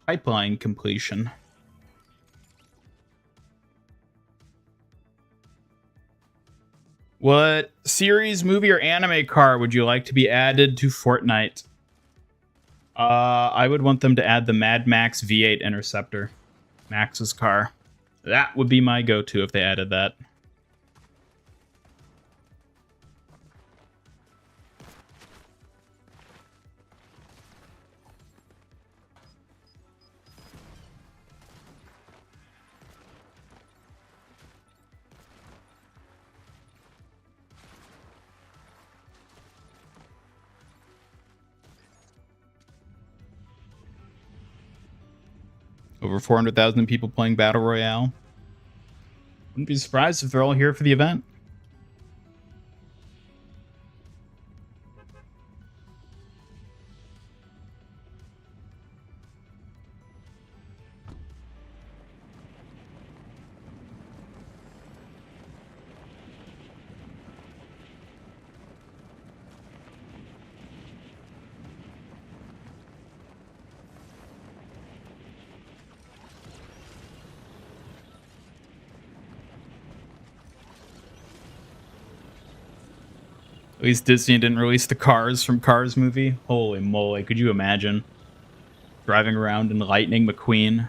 Pipeline completion. What series, movie, or anime car would you like to be added to Fortnite? I would want them to add the Mad Max V8 Interceptor. Max's car. That would be my go-to if they added that. Over 400,000 people playing Battle Royale. Wouldn't be surprised if they're all here for the event. At least Disney didn't release the Cars from Cars movie. Holy moly, could you imagine? Driving around in Lightning McQueen.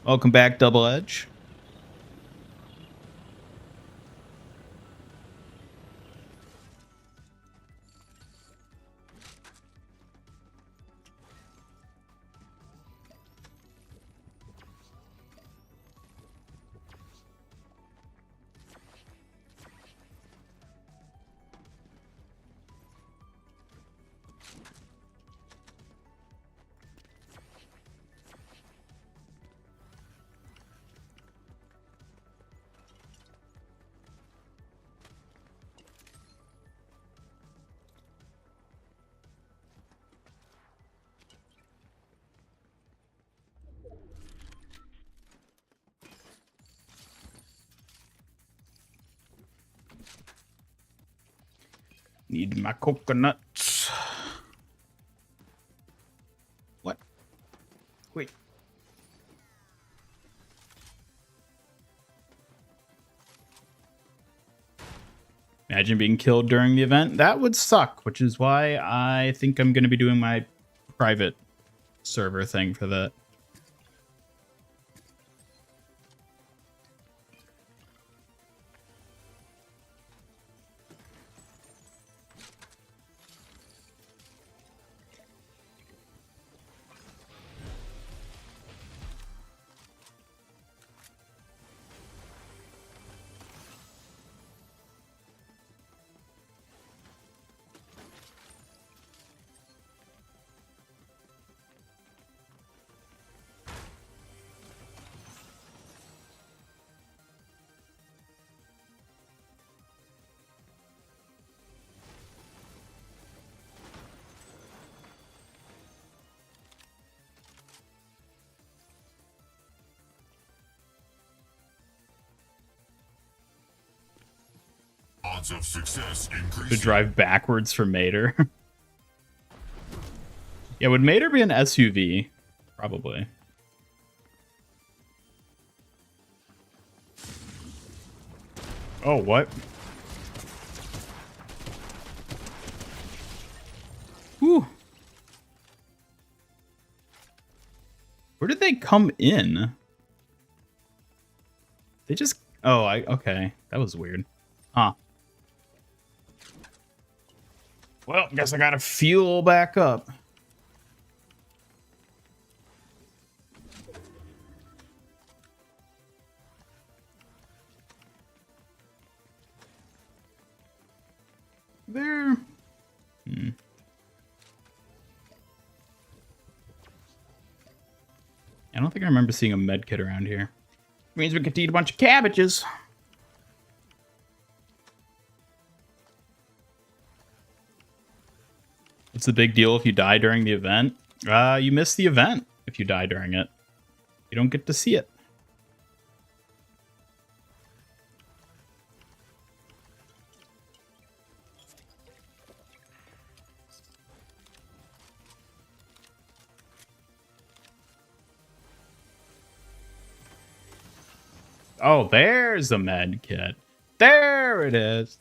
Welcome back, Double Edge. Need my coconuts. What? Wait. Imagine being killed during the event. That would suck, which is why I think I'm going to be doing my private server thing for that. Odds of success increase. To drive backwards for Mater. Yeah, would Mater be an SUV? Probably. Oh, what? Whew. Where did they come in? They just... Oh, okay. That was weird. Huh. Well, guess I gotta fuel back up. There. I don't think I remember seeing a med kit around here. Means we get to eat a bunch of cabbages. What's the big deal if you die during the event? You miss the event if you die during it. You don't get to see it. Oh, there's a med kit. There it is.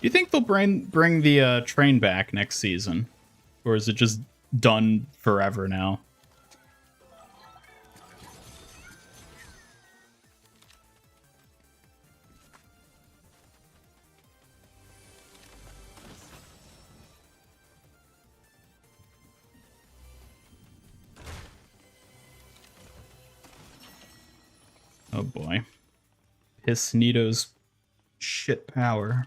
Do you think they'll bring the train back next season? Or is it just done forever now? Oh boy. Piss Nito's shit power.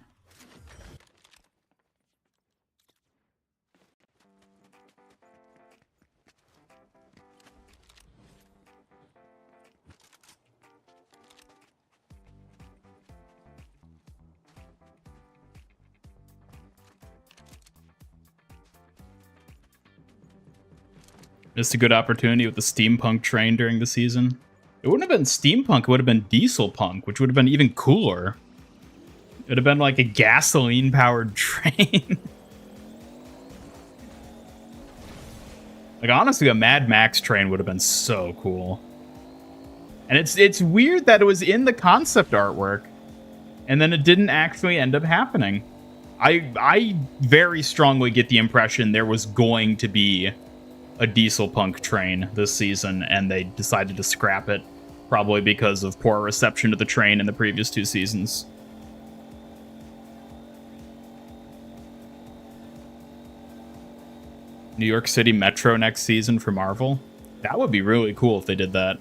Missed a good opportunity with the steampunk train during the season. It wouldn't have been steampunk, it would have been diesel punk, which would have been even cooler. It would have been like a gasoline-powered train. Like, honestly, a Mad Max train would have been so cool. And it's weird that it was in the concept artwork, and then it didn't actually end up happening. I very strongly get the impression there was going to be a diesel punk train this season, and they decided to scrap it, probably because of poor reception to the train in the previous 2 seasons. New York City Metro next season for Marvel? That would be really cool if they did that.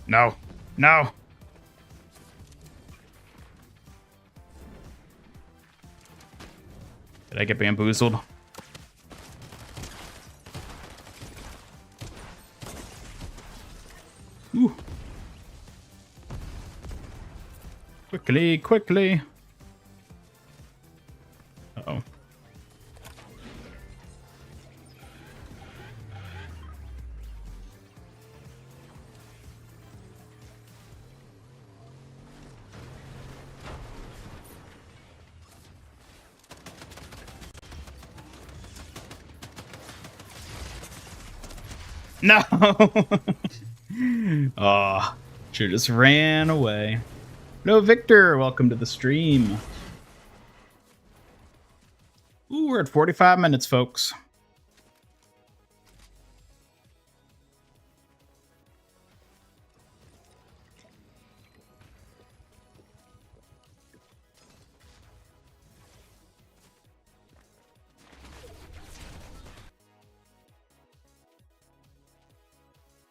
No. No. Did I get bamboozled? Ooh. Quickly, quickly. Uh-oh. No! Oh, should just ran away. No, Victor, welcome to the stream. Ooh, we're at 45 minutes, folks.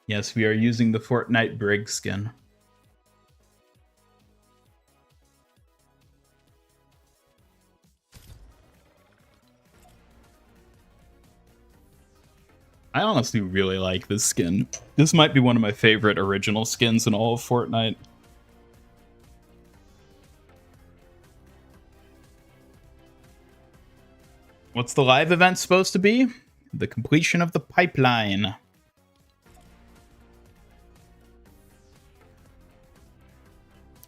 Yes, we are using the Fortnite Brig skin. I honestly really like this skin. This might be one of my favorite original skins in all of Fortnite. What's the live event supposed to be? The completion of the pipeline.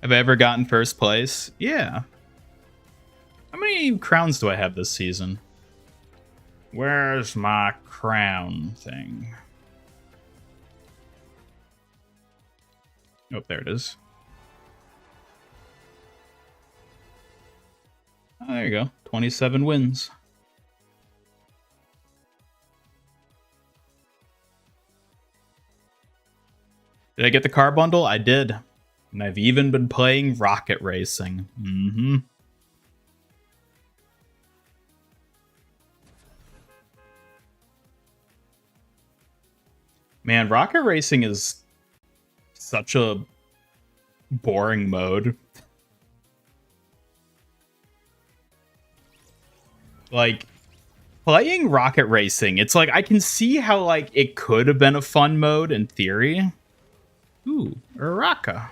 Have I ever gotten first place? Yeah. How many crowns do I have this season? Where's my crown thing? Oh, there it is. Oh, there you go. 27 wins. Did I get the car bundle? I did. And I've even been playing rocket racing. Mm-hmm. Man, rocket racing is such a boring mode. Like, playing rocket racing, it's like, I can see how, like, it could have been a fun mode in theory. Ooh, Uraka.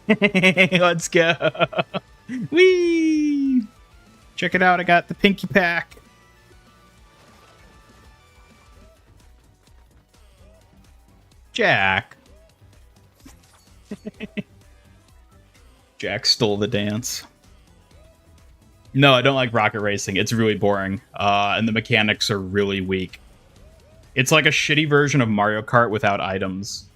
Let's go. Whee! Check it out, I got the pinky pack. Jack. Jack stole the dance. No, I don't like rocket racing. It's really boring. And the mechanics are really weak. It's like a shitty version of Mario Kart without items.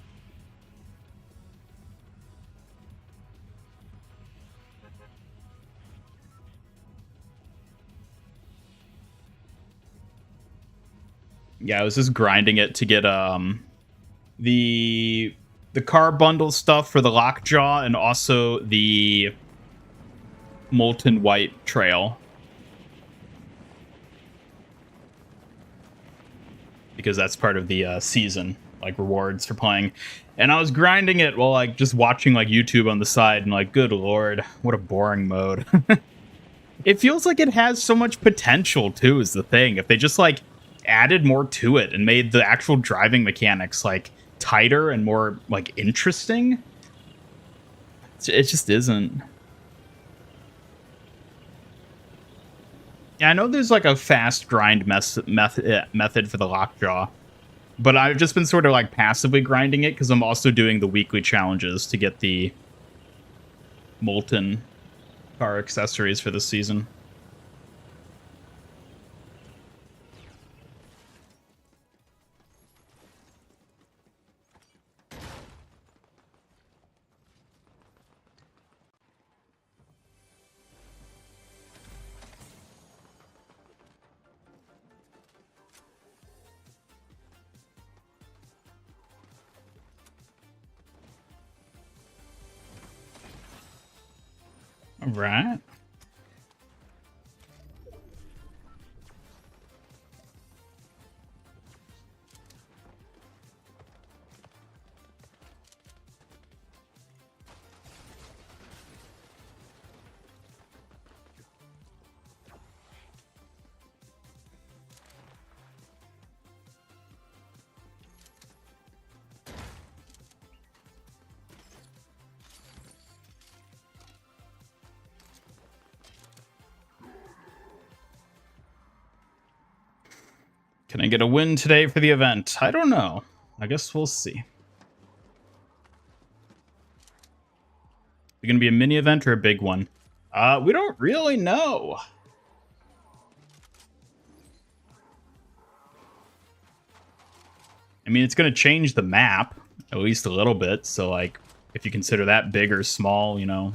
Yeah, I was just grinding it to get the car bundle stuff for the lockjaw and also the molten white trail, because that's part of the season, like rewards for playing. And I was grinding it while like just watching like YouTube on the side, and like, good lord, what a boring mode. It feels like it has so much potential too, is the thing. If they just like added more to it and made the actual driving mechanics like tighter and more like interesting, It just isn't. Yeah, I know there's like a fast grind method for the lockjaw, but I've just been sort of like passively grinding it because I'm also doing the weekly challenges to get the molten car accessories for this season. All right. Can I get a win today for the event? I don't know. I guess we'll see. Is it going to be a mini event or a big one? We don't really know. I mean, it's going to change the map at least a little bit. So, like, if you consider that big or small, you know.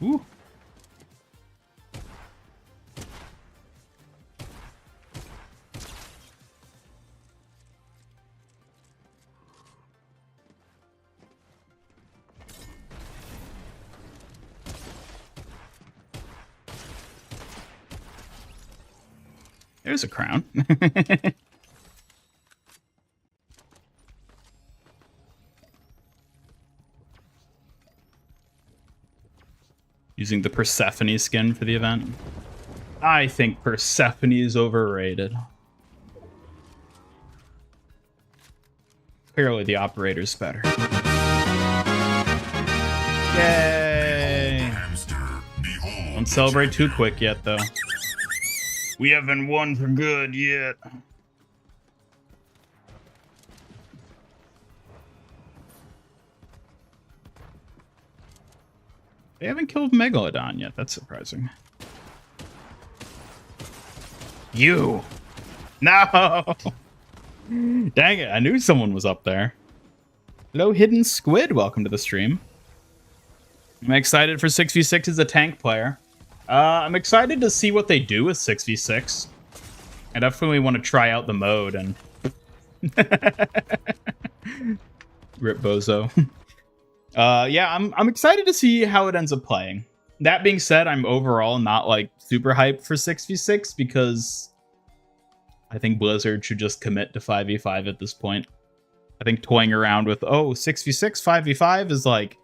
Ooh. There's a crown. Using the Persephone skin for the event. I think Persephone is overrated. Clearly the operator's better. Yay! Don't celebrate too quick yet, though. We haven't won for good yet. They haven't killed Megalodon yet. That's surprising. You! No! Dang it, I knew someone was up there. Hello, Hidden Squid. Welcome to the stream. I'm excited for 6v6 as a tank player. I'm excited to see what they do with 6v6. I definitely want to try out the mode and... Rip Bozo. Yeah, I'm excited to see how it ends up playing. That being said, I'm overall not like super hyped for 6v6 because I think Blizzard should just commit to 5v5 at this point. I think toying around with 6v6, 5v5 is like,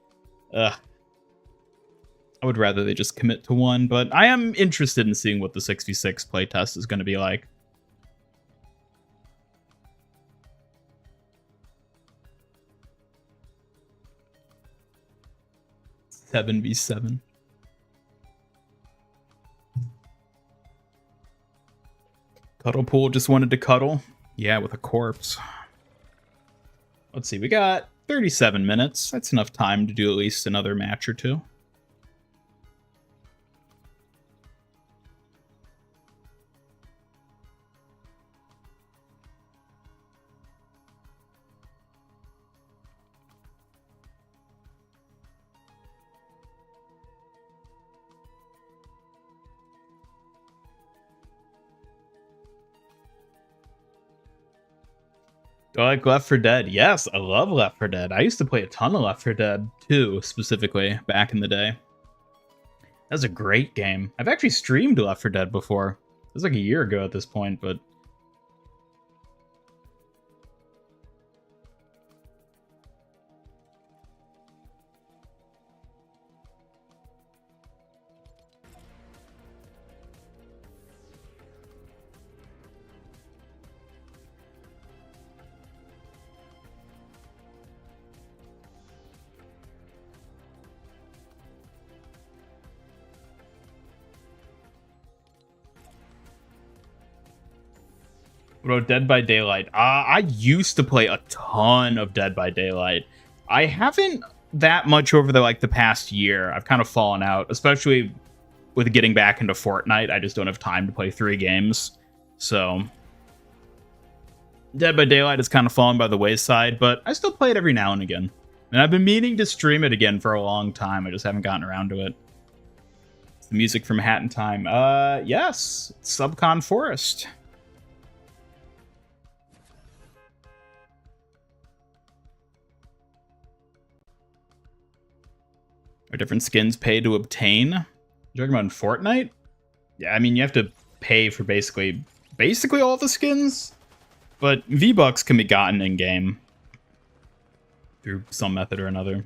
I would rather they just commit to one, but I am interested in seeing what the 6v6 playtest is going to be like. Seven v 7. Cuddle Pool just wanted to cuddle. Yeah, with a corpse. Let's see, we got 37 minutes. That's enough time to do at least another match or two. Do I like Left 4 Dead? Yes, I love Left 4 Dead. I used to play a ton of Left 4 Dead 2, specifically, back in the day. That was a great game. I've actually streamed Left 4 Dead before. It was like a year ago at this point, but what about Dead by Daylight? I used to play a ton of Dead by Daylight. I haven't that much over the past year. I've kind of fallen out, especially with getting back into Fortnite. I just don't have time to play 3 games. So Dead by Daylight has kind of fallen by the wayside, but I still play it every now and again. And I've been meaning to stream it again for a long time. I just haven't gotten around to it. It's the music from Hat in Time. Yes, it's Subcon Forest. Are different skins paid to obtain? You're talking about in Fortnite? Yeah, I mean, you have to pay for basically all the skins, but V-Bucks can be gotten in-game through some method or another.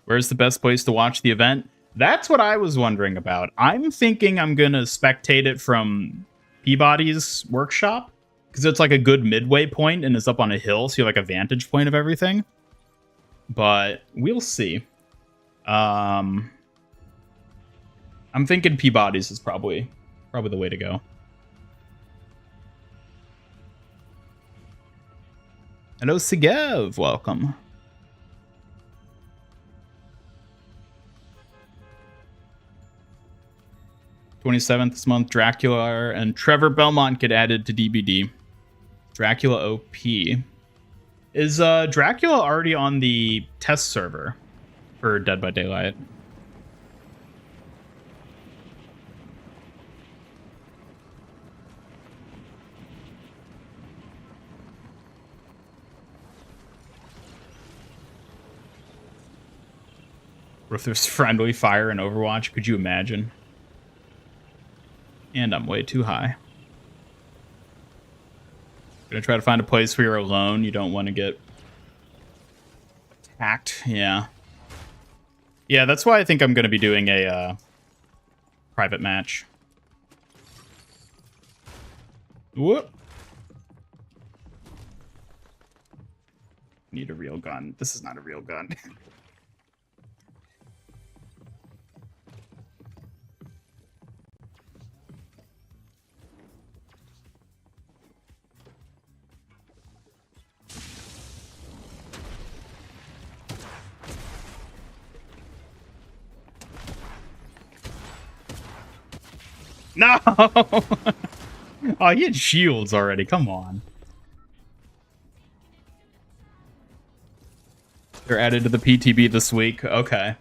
Where's the best place to watch the event? That's what I was wondering about. I'm thinking I'm going to spectate it from Peabody's workshop, because it's like a good midway point and it's up on a hill, so you have like a vantage point of everything. But we'll see. I'm thinking Peabody's is probably the way to go. Hello, Sigev. Welcome. 27th this month, Dracula and Trevor Belmont get added to DBD. Dracula OP. Is Dracula already on the test server for Dead by Daylight? What if there's friendly fire in Overwatch? Could you imagine? And I'm way too high. Gonna try to find a place where you're alone. You don't want to get attacked. Yeah. Yeah, that's why I think I'm gonna be doing a private match. Whoop. Need a real gun. This is not a real gun. No! Oh, he had shields already. Come on. They're added to the PTB this week. Okay.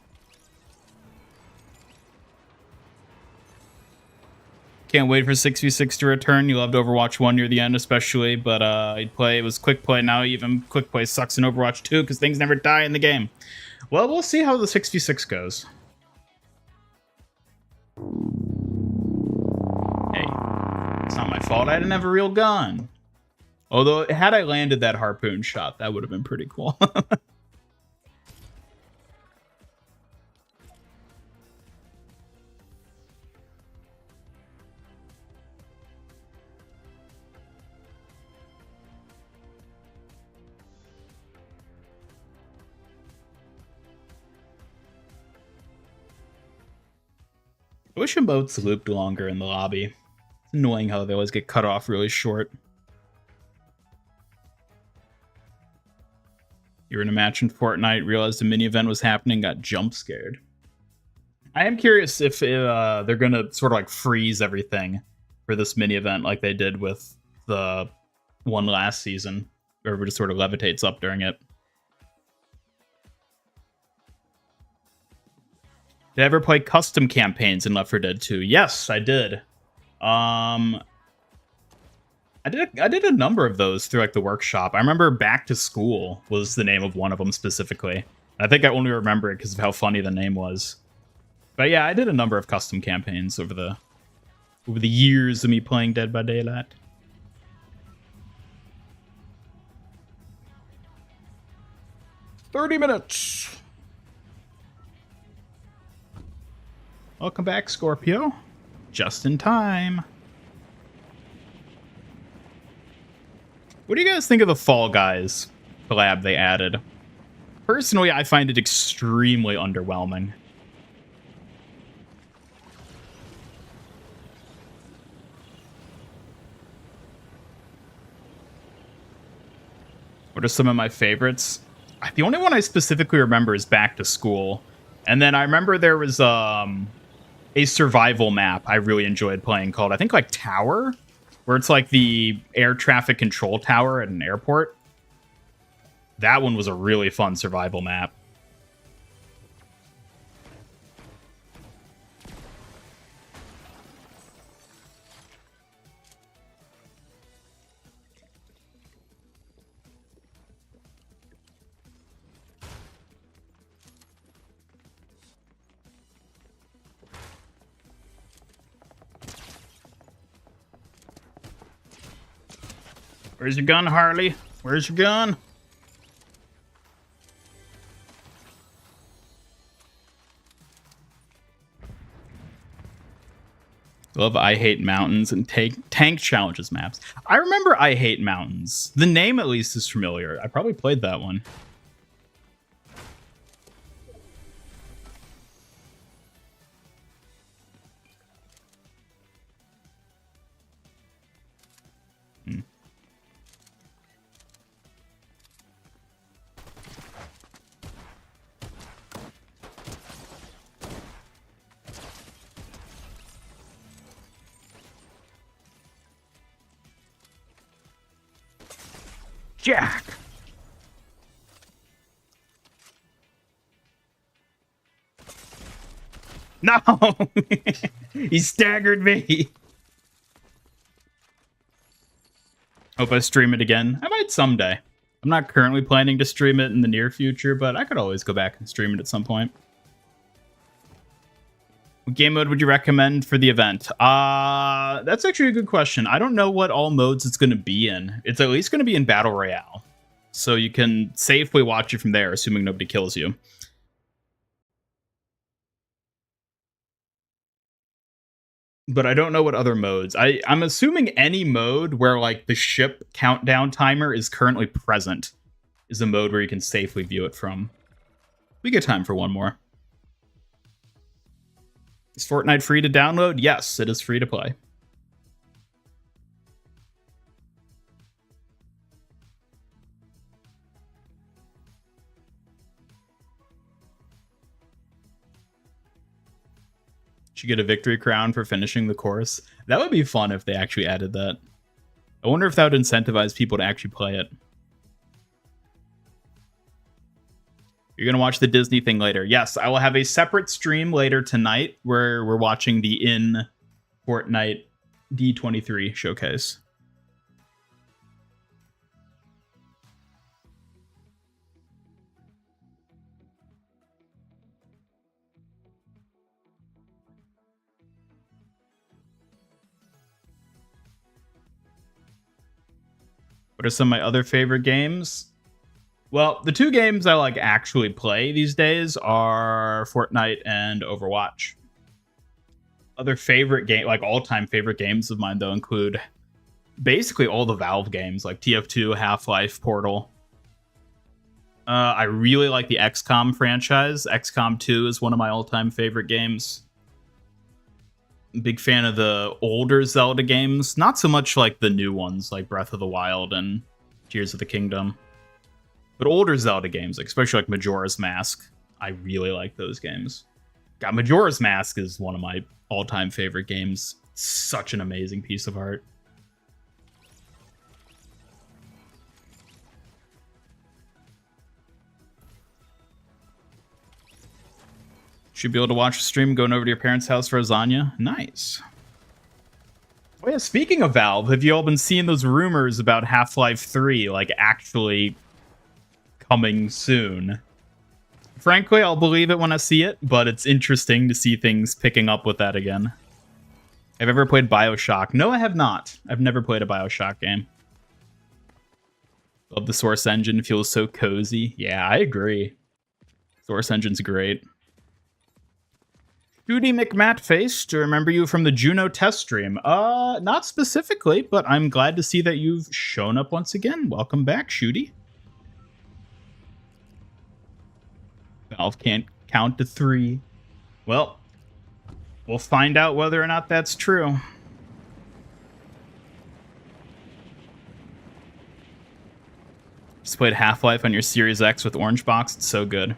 Can't wait for 6v6 to return. You loved Overwatch 1 near the end especially, but it was quick play. Now even quick play sucks in Overwatch 2 because things never die in the game. Well, we'll see how the 6v6 goes. It's not my fault. I didn't have a real gun. Although, had I landed that harpoon shot, that would have been pretty cool. I wish emotes looped longer in the lobby. It's annoying how they always get cut off really short. You were in a match in Fortnite, realized a mini event was happening, got jump scared. I am curious if they're gonna sort of like freeze everything for this mini event like they did with the one last season, where everybody just sort of levitates up during it. Did I ever play custom campaigns in Left 4 Dead 2? Yes, I did. I did a number of those through like the workshop. I remember Back to School was the name of one of them specifically. I think I only remember it because of how funny the name was. But yeah, I did a number of custom campaigns over the years of me playing Dead by Daylight. "30 minutes. Welcome back, Scorpio. Just in time. What do you guys think of the Fall Guys collab they added? Personally, I find it extremely underwhelming. What are some of my favorites? The only one I specifically remember is Back to School. And then I remember there was a survival map I really enjoyed playing called, I think, like Tower, where it's like the air traffic control tower at an airport. That one was a really fun survival map. Where's your gun, Harley? Where's your gun? Love I Hate Mountains and tank challenges maps. I remember I Hate Mountains. The name at least is familiar. I probably played that one. Jack! No! He staggered me! Hope I stream it again. I might someday. I'm not currently planning to stream it in the near future, but I could always go back and stream it at some point. What game mode would you recommend for the event? That's actually a good question. I don't know what all modes it's going to be in. It's at least going to be in Battle Royale. So you can safely watch it from there, assuming nobody kills you. But I don't know what other modes. I'm assuming any mode where like the ship countdown timer is currently present is a mode where you can safely view it from. We get time for one more. Is Fortnite free to download? Yes, it is free to play. Did you get a victory crown for finishing the course? That would be fun if they actually added that. I wonder if that would incentivize people to actually play it. You're going to watch the Disney thing later. Yes, I will have a separate stream later tonight where we're watching the in Fortnite D23 showcase. What are some of my other favorite games? Well, the two games I like actually play these days are Fortnite and Overwatch. Other favorite game, like all-time favorite games of mine, though, include basically all the Valve games, like TF2, Half-Life, Portal. I really like the XCOM franchise. XCOM 2 is one of my all-time favorite games. Big fan of the older Zelda games. Not so much like the new ones, like Breath of the Wild and Tears of the Kingdom. But older Zelda games, like especially like Majora's Mask, I really like those games. God, Majora's Mask is one of my all-time favorite games. Such an amazing piece of art. Should be able to watch the stream going over to your parents' house for lasagna. Nice. Oh yeah, speaking of Valve, have you all been seeing those rumors about Half-Life 3, like, actually coming soon? Frankly, I'll believe it when I see it, but it's interesting to see things picking up with that again. Have you ever played BioShock? No, I have not. I've never played a BioShock game. Love the Source Engine. Feels so cozy. Yeah, I agree. Source Engine's great. Judy McMattface, to remember you from the Juno test stream. Not specifically, but I'm glad to see that you've shown up once again. Welcome back, Shooty. Valve can't count to 3. Well, we'll find out whether or not that's true. Just played Half-Life on your Series X with Orange Box. It's so good.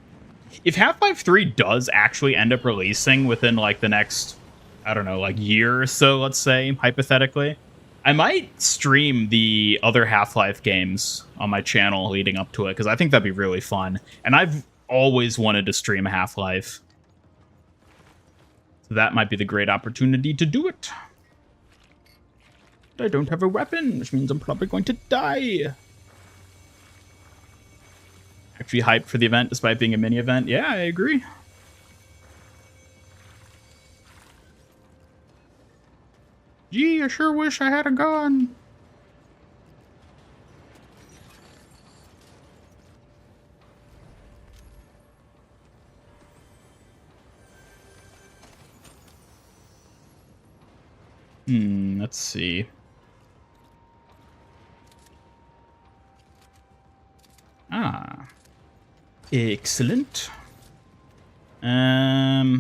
If Half-Life 3 does actually end up releasing within, like, the next, I don't know, like, year or so, let's say, hypothetically, I might stream the other Half-Life games on my channel leading up to it, because I think that'd be really fun. And I've always wanted to stream Half-Life. So that might be the great opportunity to do it. I don't have a weapon, which means I'm probably going to die. Actually hyped for the event despite being a mini event. Yeah, I agree. Gee, I sure wish I had a gun. Let's see. Ah. Excellent. Yeah.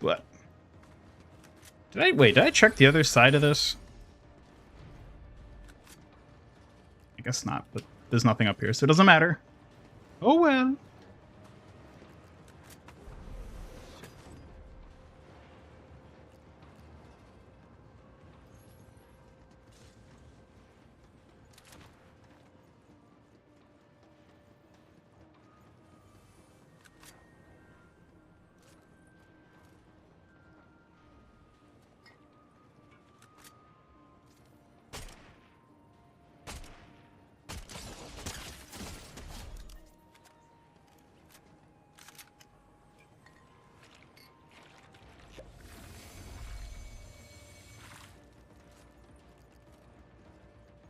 What? Did I check the other side of this? I guess not, but there's nothing up here, so it doesn't matter. Oh well.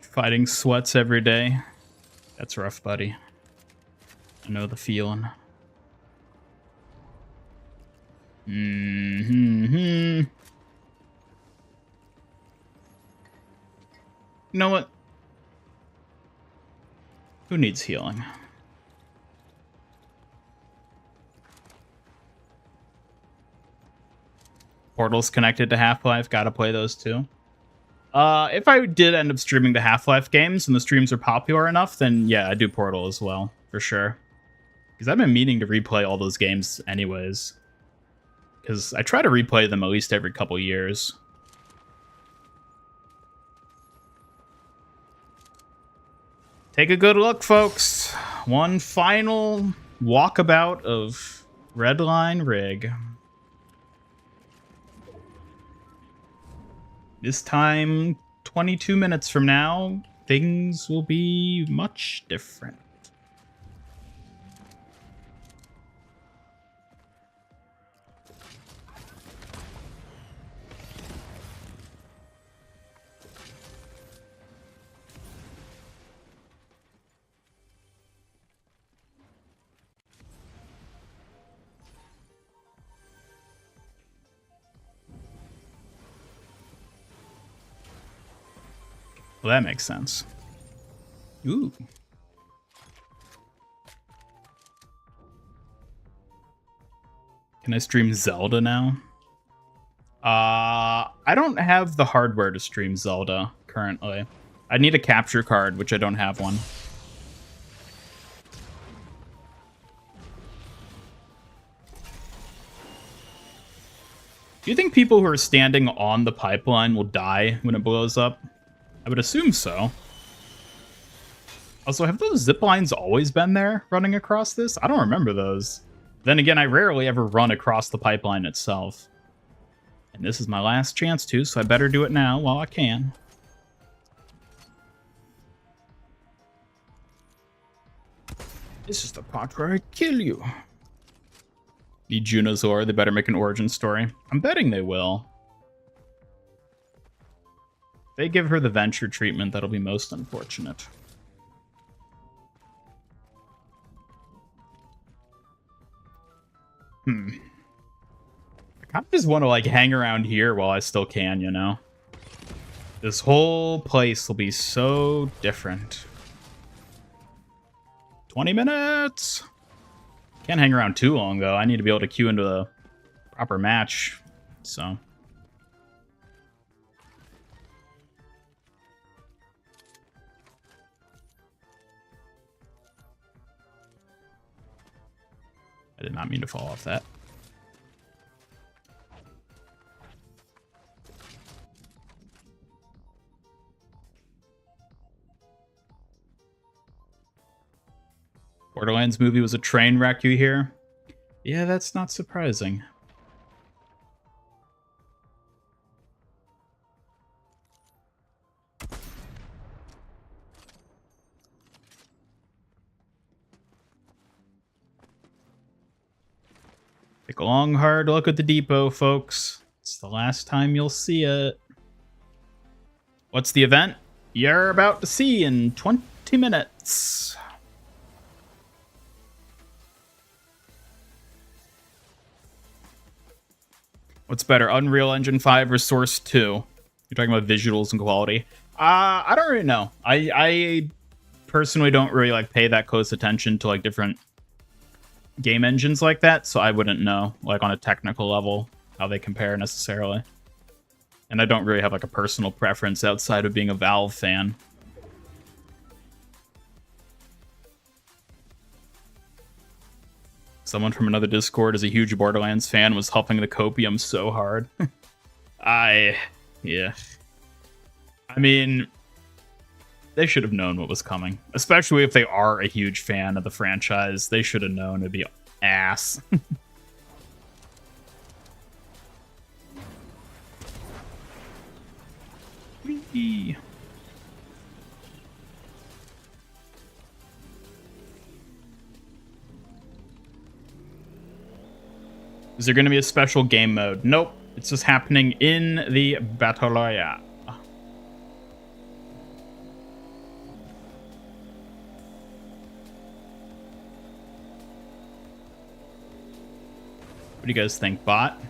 Fighting sweats every day. That's rough, buddy. I know the feeling. You know what? Who needs healing? Portal's connected to Half-Life. Gotta play those too. If I did end up streaming the Half-Life games and the streams are popular enough, then yeah, I do Portal as well, for sure. Because I've been meaning to replay all those games anyways. Because I try to replay them at least every couple years. Take a good look, folks. One final walkabout of Redline Rig. This time, 22 minutes from now, things will be much different. Well, that makes sense. Ooh. Can I stream Zelda now? I don't have the hardware to stream Zelda currently. I need a capture card, which I don't have one. Do you think people who are standing on the pipeline will die when it blows up? I would assume so. Also, have those zip lines always been there running across this? I don't remember those. Then again, I rarely ever run across the pipeline itself. And this is my last chance to, so I better do it now while I can. This is the part where I kill you. The Junozor, they better make an origin story. I'm betting they will. If they give her the venture treatment, that'll be most unfortunate. I kind of just want to, like, hang around here while I still can, you know? This whole place will be so different. 20 minutes! Can't hang around too long, though. I need to be able to queue into a proper match, so... I did not mean to fall off that. Borderlands movie was a train wreck, you hear? Yeah, that's not surprising. Take a long, hard look at the depot, folks. It's the last time you'll see it. What's the event? You're about to see in 20 minutes. What's better, Unreal Engine 5 or Source 2? You're talking about visuals and quality. I don't really know. I personally don't really like pay that close attention to like different game engines like that, so I wouldn't know like on a technical level how they compare necessarily. And I don't really have like a personal preference outside of being a Valve fan. Someone from another Discord is a huge Borderlands fan, was huffing the copium so hard. Yeah. I mean, they should have known what was coming. Especially if they are a huge fan of the franchise. They should have known it'd be ass. Whee! Is there going to be a special game mode? Nope. It's just happening in the Battle Royale. What do you guys think, bot?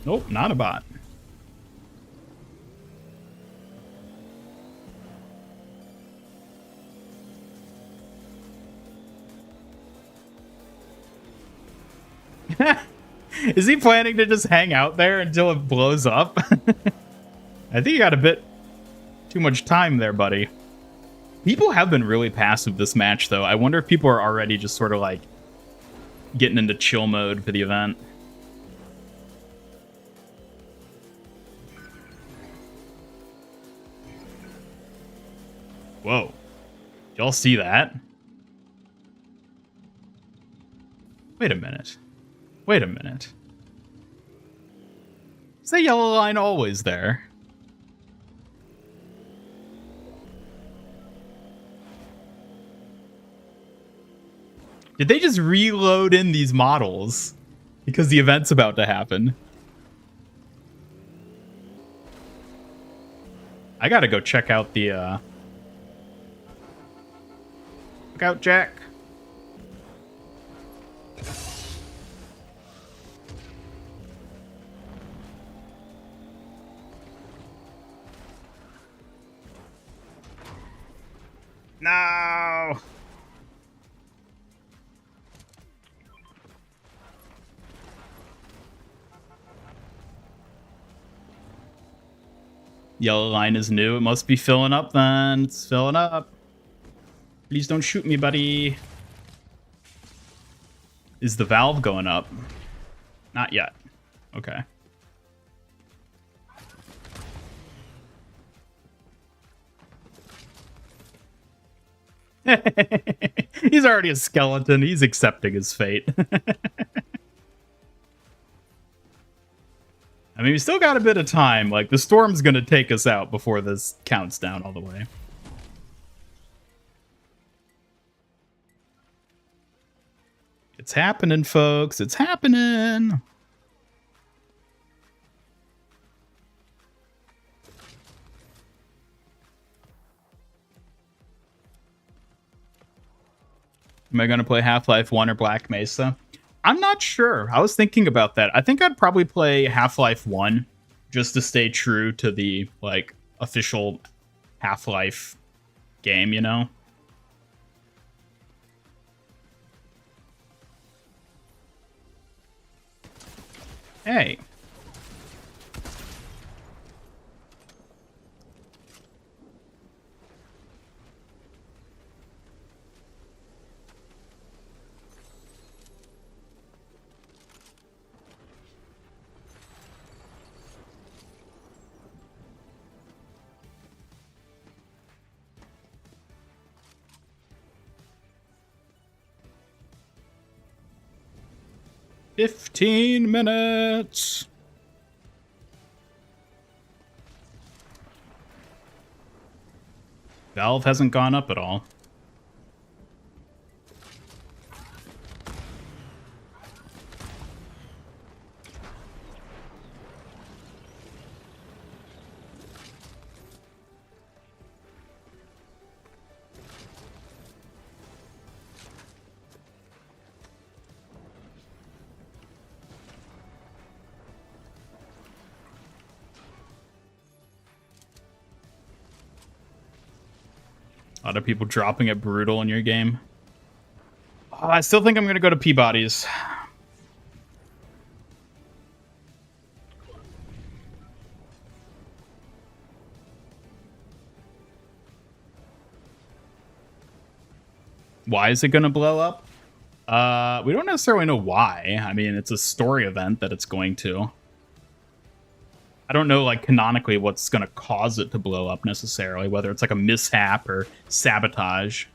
Nope, not a bot. Is he planning to just hang out there until it blows up? I think you got a bit too much time there, buddy. People have been really passive this match, though. I wonder if people are already just sort of like getting into chill mode for the event. Whoa. Y'all see that? Wait a minute. Wait a minute. Is that yellow line always there? Did they just reload in these models because the event's about to happen? I gotta go check out the, Look out, Jack. No! Yellow line is new. It must be filling up then. It's filling up. Please don't shoot me, buddy. Is the valve going up? Not yet. Okay. He's already a skeleton. He's accepting his fate. I mean, we still got a bit of time. Like, the storm's gonna take us out before this counts down all the way. It's happening, folks. It's happening. Am I going to play Half-Life 1 or Black Mesa? I'm not sure. I was thinking about that. I think I'd probably play Half-Life 1 just to stay true to the, like, official Half-Life game, you know? Hey. "15 minutes. Valve hasn't gone up at all. A lot of people dropping it brutal in your game. Oh, I still think I'm going to go to Peabody's. Why is it going to blow up? We don't necessarily know why. I mean, it's a story event that it's going to. I don't know, like, canonically what's going to cause it to blow up necessarily, whether it's like a mishap or sabotage.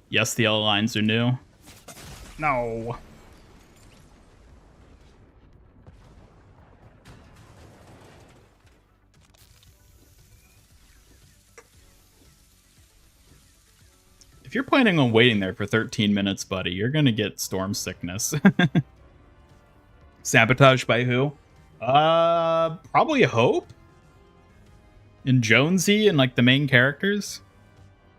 Yes, the yellow lines are new. No. If you're planning on waiting there for 13 minutes, buddy, you're gonna get storm sickness. Sabotage by who? Probably Hope? And Jonesy and, like, the main characters?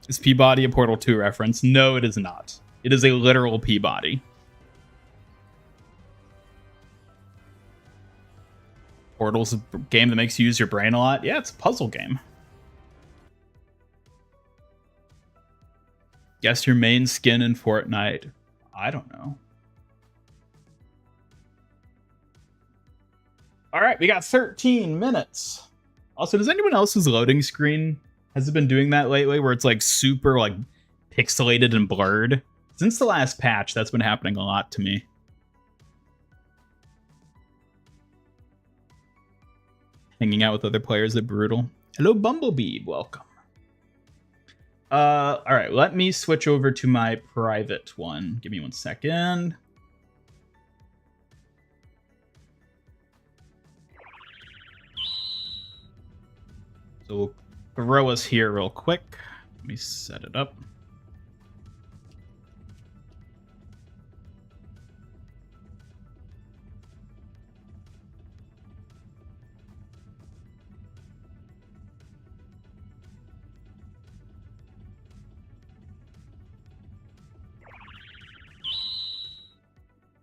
Is Peabody a Portal 2 reference? No, it is not. It is a literal Peabody. Portal's a game that makes you use your brain a lot. Yeah, it's a puzzle game. Guess your main skin in Fortnite. I don't know. All right, we got 13 minutes. Also, does anyone else's loading screen, has it been doing that lately where it's like super like pixelated and blurred? Since the last patch, that's been happening a lot to me. Hanging out with other players at Brutal. Hello, Bumblebee. Welcome. All right, let me switch over to my private one. Give me 1 second. So we'll throw us here real quick. Let me set it up.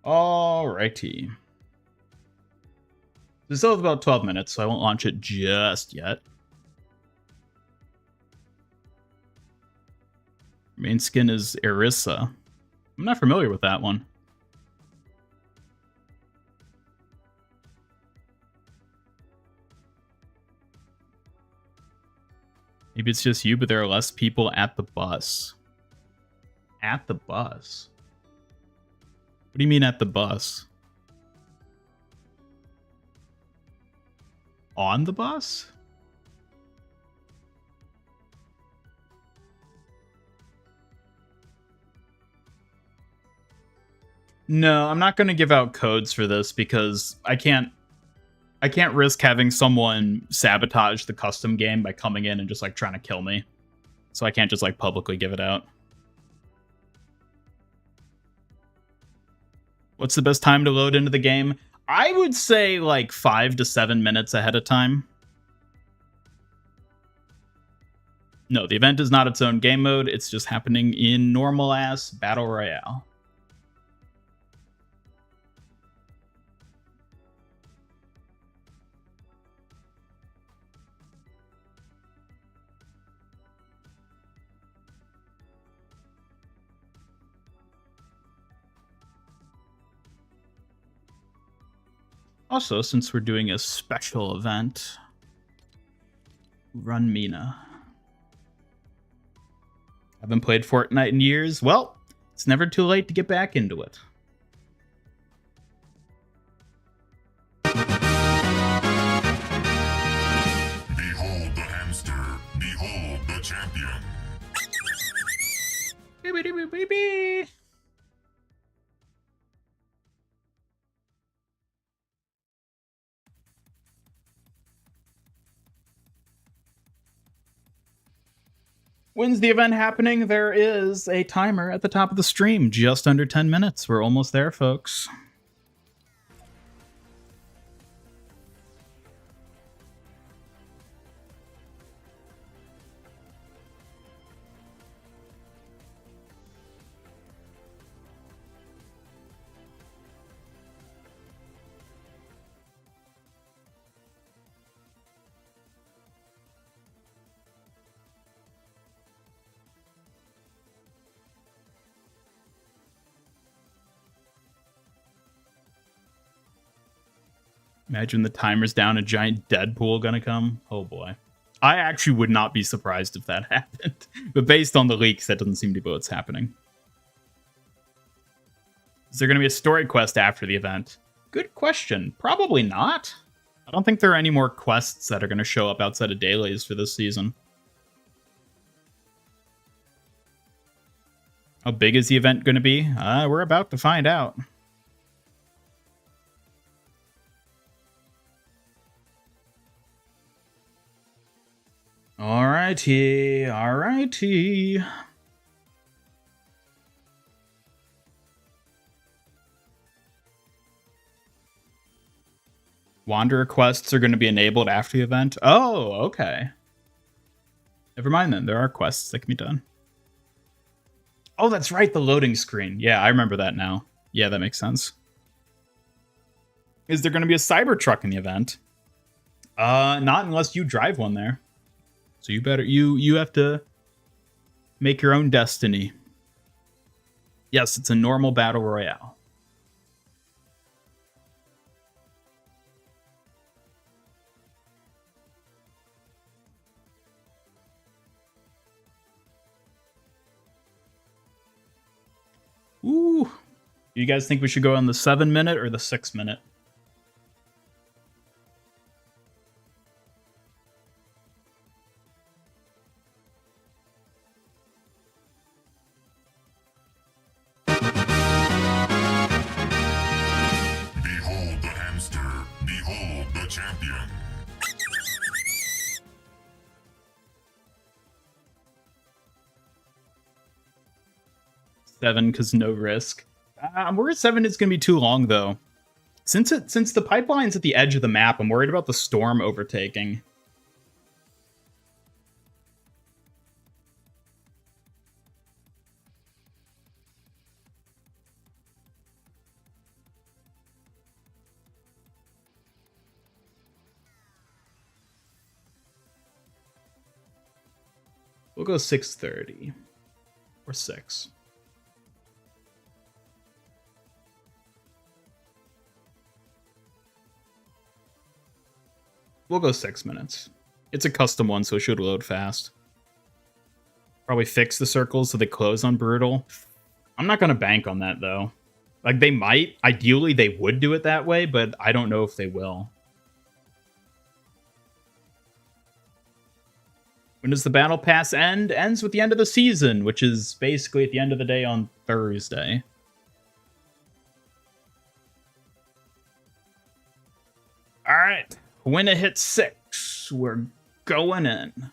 Alrighty. We still have about 12 minutes, so I won't launch it just yet. Main skin is Erisa. I'm not familiar with that one. Maybe it's just you, but there are less people at the bus. At the bus? What do you mean at the bus? On the bus? No, I'm not going to give out codes for this because I can't risk having someone sabotage the custom game by coming in and just like trying to kill me. So I can't just like publicly give it out. What's the best time to load into the game? I would say like 5 to 7 minutes ahead of time. No, the event is not its own game mode. It's just happening in normal ass Battle Royale. Also, since we're doing a special event, run Mina. Haven't played Fortnite in years. Well, it's never too late to get back into it. Behold the hamster. Behold the champion. Beep. When's the event happening? There is a timer at the top of the stream. Just under 10 minutes. We're almost there, folks. Imagine the timer's down, a giant Deadpool gonna come. Oh boy. I actually would not be surprised if that happened. But based on the leaks, that doesn't seem to be what's happening. Is there gonna be a story quest after the event? Good question. Probably not. I don't think there are any more quests that are gonna show up outside of dailies for this season. How big is the event gonna be? We're about to find out. Alrighty. Wanderer quests are going to be enabled after the event. Oh, okay. Never mind then. There are quests that can be done. Oh, that's right. The loading screen. Yeah, I remember that now. Yeah, that makes sense. Is there going to be a Cybertruck in the event? Not unless you drive one there. So you better you have to make your own destiny. Yes, it's a normal battle royale. Ooh. You guys think we should go on the 7-minute or the 6-minute? Behold the hamster. Behold the champion. 7 because no risk. I'm worried 7 is going to be too long though. Since the pipeline's at the edge of the map, I'm worried about the storm overtaking. We'll go 6:30 or 6. We'll go 6 minutes. It's a custom one, so it should load fast. Probably fix the circles so they close on Brutal. I'm not going to bank on that, though. Like, they might. Ideally, they would do it that way, but I don't know if they will. When does the Battle Pass end? Ends with the end of the season, which is basically at the end of the day on Thursday. All right. When it hits 6, we're going in.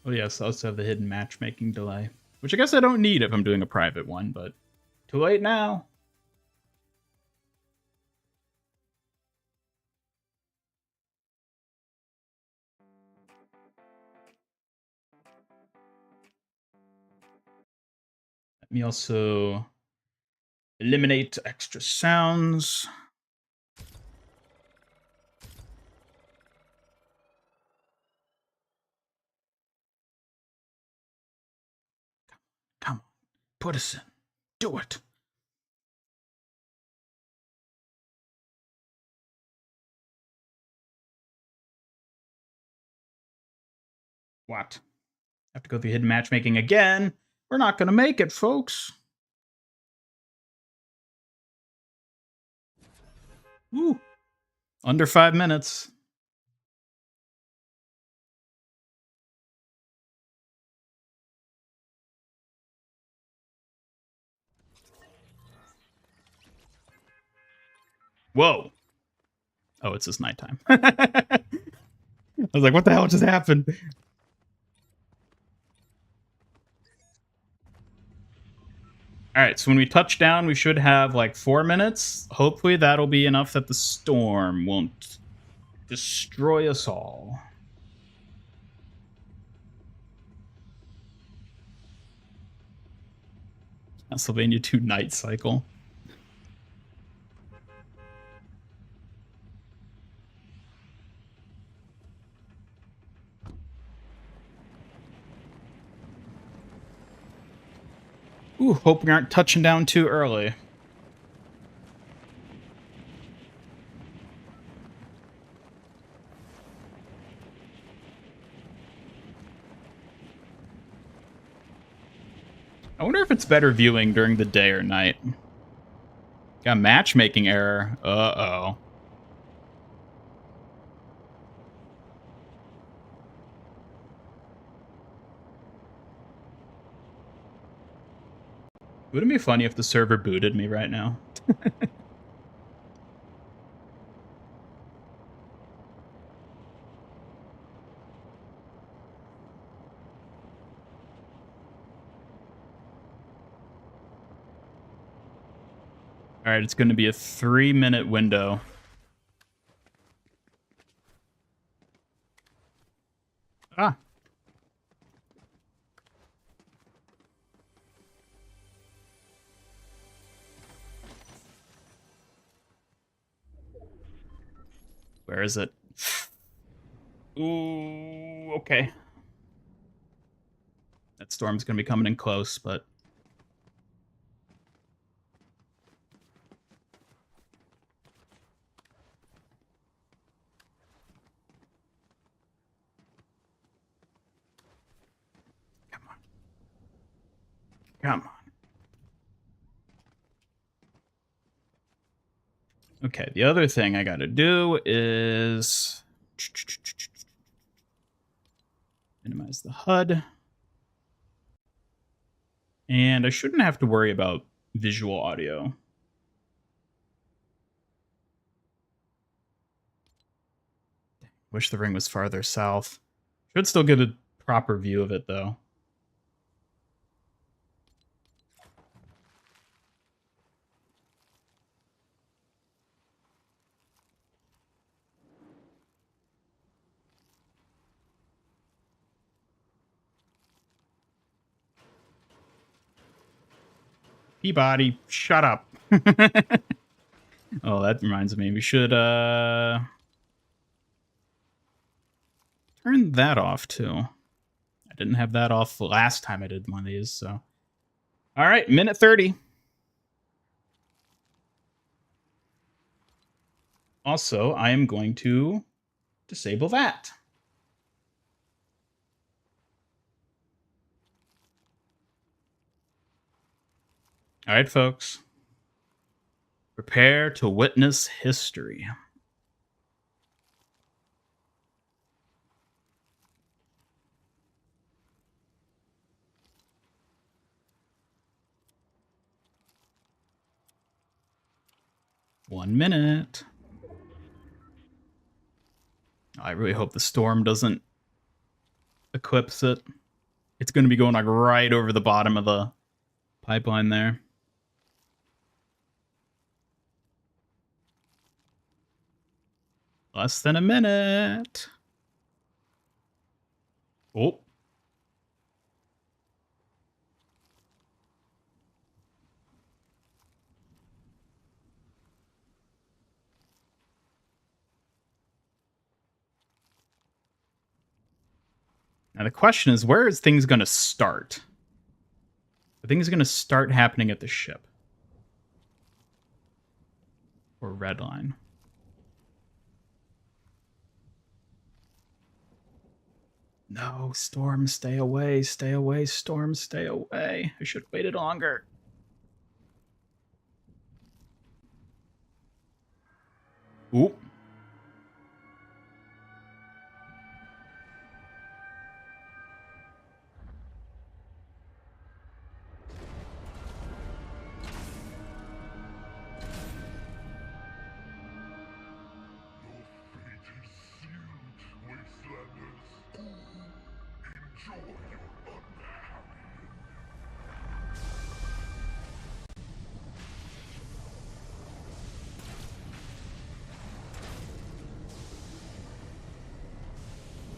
Oh yes, I also have the hidden matchmaking delay, which I guess I don't need if I'm doing a private one, but too late now. Let me also eliminate extra sounds. Come on, put us in. Do it. What? Have to go through hidden matchmaking again? We're not going to make it, folks. Woo. Under 5 minutes. Whoa. Oh, it's just nighttime. I was like, what the hell just happened? All right, so when we touch down, we should have like 4 minutes. Hopefully that'll be enough that the storm won't destroy us all. Castlevania 2 Night Cycle. Ooh, hope we aren't touching down too early. I wonder if it's better viewing during the day or night. Got a matchmaking error. Uh-oh. Wouldn't it be funny if the server booted me right now? All right, it's going to be a 3-minute window. Ah. Where is it? Ooh, okay. That storm's going to be coming in close, but... Come on. Come on. Okay, the other thing I gotta do is... minimize the HUD. And I shouldn't have to worry about visual audio. Wish the ring was farther south. Should still get a proper view of it, though. Peabody, shut up. Oh, that reminds me. We should turn that off too. I didn't have that off the last time I did one of these, so. All right, minute 30. Also, I am going to disable that. All right, folks. Prepare to witness history. One minute. I really hope the storm doesn't eclipse it. It's going to be going like right over the bottom of the pipeline there. Less than a minute. Oh. Now the question is, where is things going to start? Are things going to start happening at the ship? Or red line? No, storm, stay away, storm, stay away. I should have waited longer. Ooh.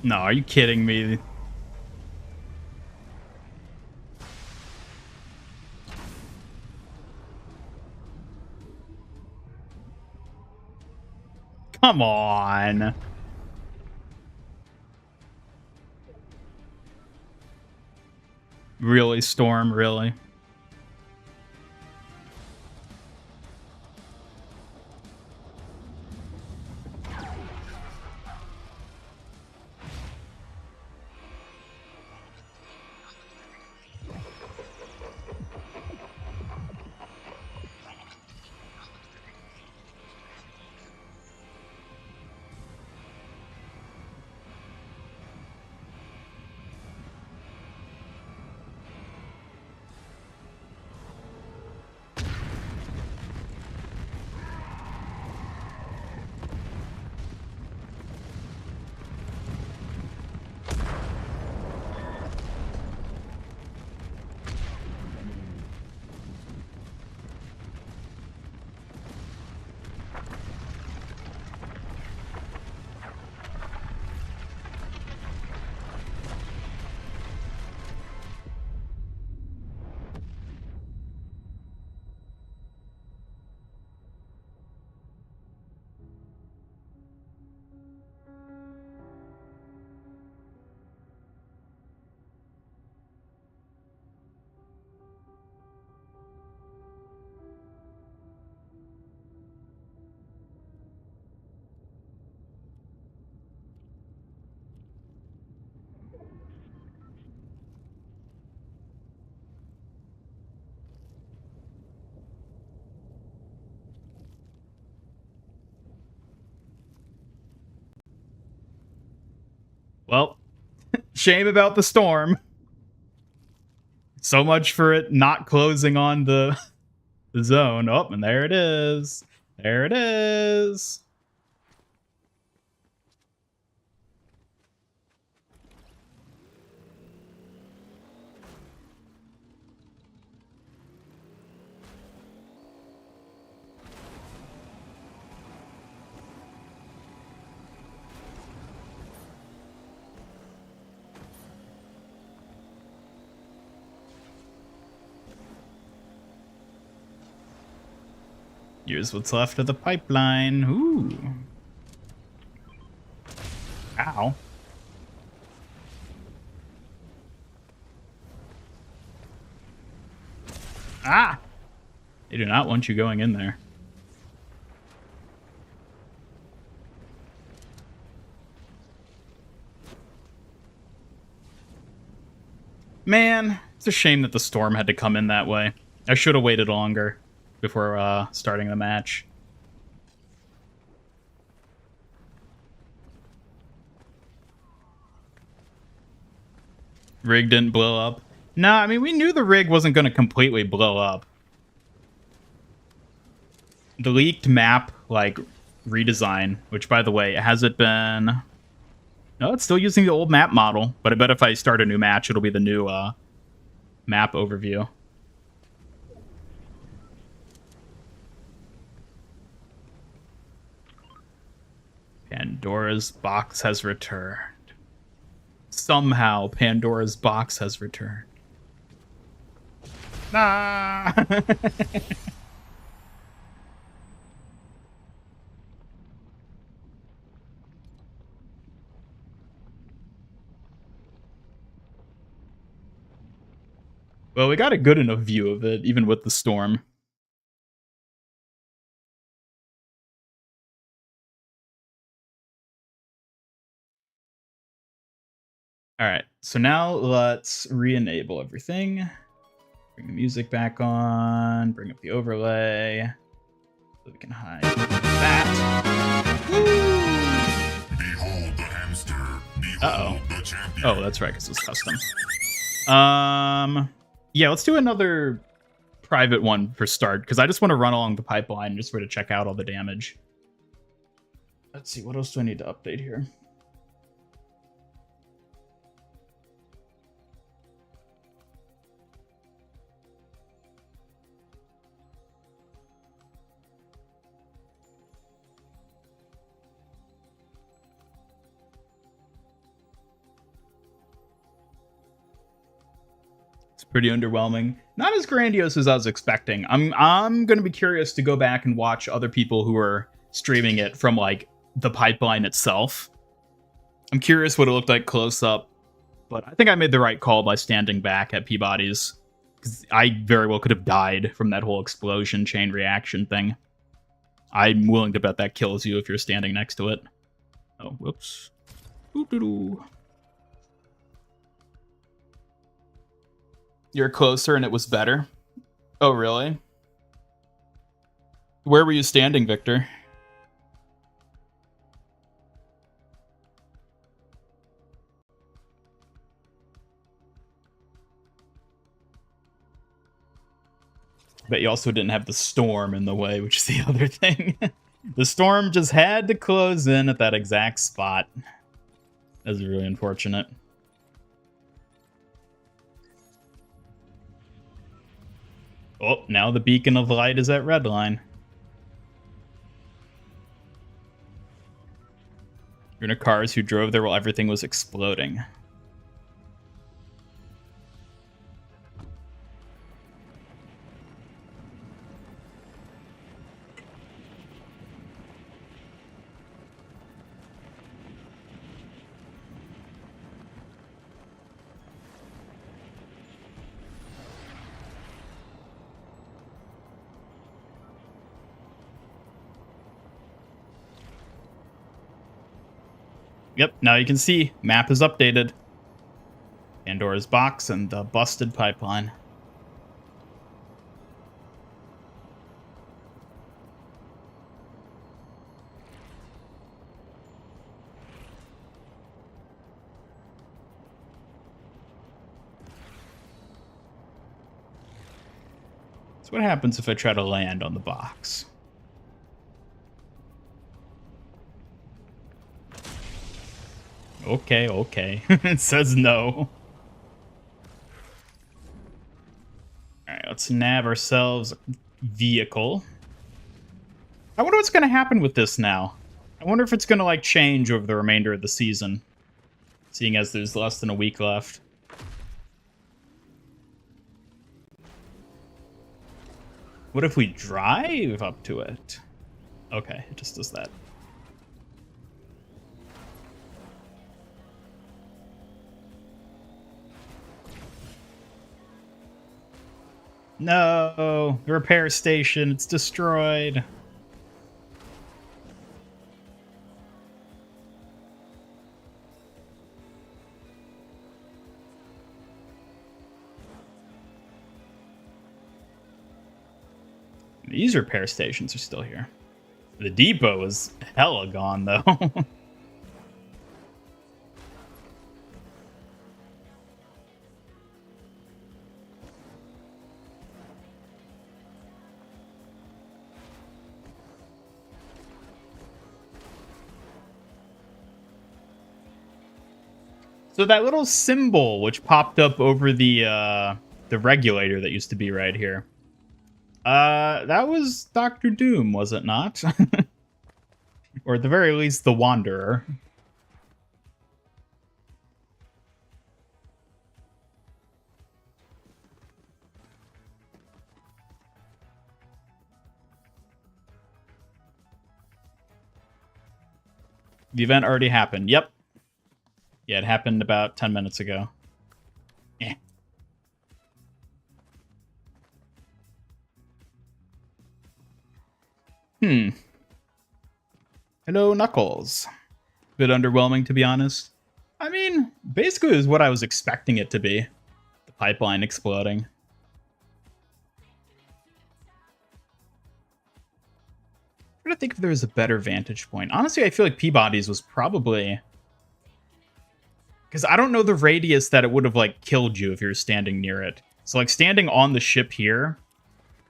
No, are you kidding me? Come on. Really, Storm? Really? Well, shame about the storm. So much for it not closing on the zone. Oh, and there it is. There it is. Here's what's left of the pipeline. Ooh. Ow. Ah! They do not want you going in there. Man, it's a shame that the storm had to come in that way. I should have waited longer before starting the match. Rig didn't blow up. Nah, I mean, we knew the rig wasn't going to completely blow up. The leaked map, like, redesign, which, by the way, has it been... No, it's still using the old map model, but I bet if I start a new match, it'll be the new map overview. Pandora's box has returned. Somehow, Pandora's box has returned. Ah! Well, we got a good enough view of it, even with the storm. All right, so now let's re-enable everything. Bring the music back on, bring up the overlay, so we can hide that. Woo! Behold the hamster. Behold the champion. Oh, that's right, because it's custom. Yeah, let's do another private one for start, because I just want to run along the pipeline just for to check out all the damage. Let's see, what else do I need to update here? Pretty underwhelming. Not as grandiose as I was expecting. I'm gonna be curious to go back and watch other people who are streaming it from like the pipeline itself. I'm curious what it looked like close up, but I think I made the right call by standing back at Peabody's, because I very well could have died from that whole explosion chain reaction thing. I'm willing to bet that kills you if you're standing next to it. Oh, whoops. Doo-doo-doo. You're closer and it was better. Oh, really? Where were you standing, Victor? Bet you also didn't have the storm in the way, which is the other thing. The storm just had to close in at that exact spot. That was really unfortunate. Oh, now the beacon of light is at red line. You're in a cars who drove there while everything was exploding. Yep, now you can see, map is updated. Pandora's box and the busted pipeline. So what happens if I try to land on the box? Okay, okay. It says no. Alright, let's nav ourselves a vehicle. I wonder what's going to happen with this now. I wonder if it's going to, like, change over the remainder of the season. Seeing as there's less than a week left. What if we drive up to it? Okay, it just does that. No, the repair station, it's destroyed. These repair stations are still here. The depot is hella gone, though. So that little symbol which popped up over the regulator that used to be right here. That was Doctor Doom, was it not? Or at the very least, the Wanderer. The event already happened. Yep. Yeah, it happened about 10 minutes ago. Eh. Hello, Knuckles. Bit underwhelming, to be honest. I mean, basically it was what I was expecting it to be. The pipeline exploding. I'm trying to think if there was a better vantage point. Honestly, I feel like Peabody's was probably... Because I don't know the radius that it would have, like, killed you if you were standing near it. So, like, standing on the ship here...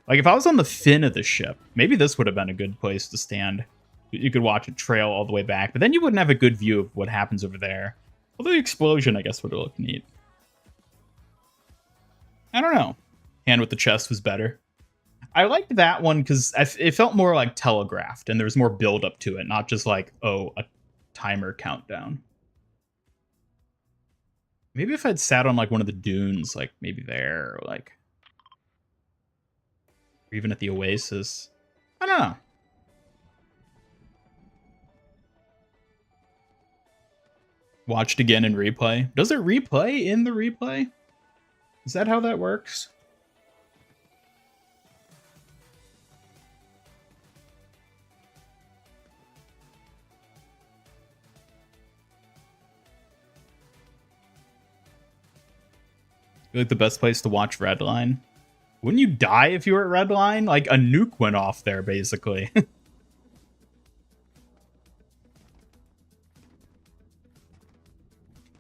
Like, if I was on the fin of the ship, maybe this would have been a good place to stand. You could watch it trail all the way back, but then you wouldn't have a good view of what happens over there. Although the explosion, I guess, would have looked neat. I don't know. Hand with the chest was better. I liked that one because it felt more like telegraphed, and there was more build-up to it, not just like, oh, a timer countdown. Maybe if I'd sat on, like, one of the dunes, like, maybe there, or, like... Or even at the Oasis. I don't know. Watched again in replay. Does it replay in the replay? Is that how that works? Like the best place to watch Redline? Wouldn't you die if you were at Redline? Like a nuke went off there, basically.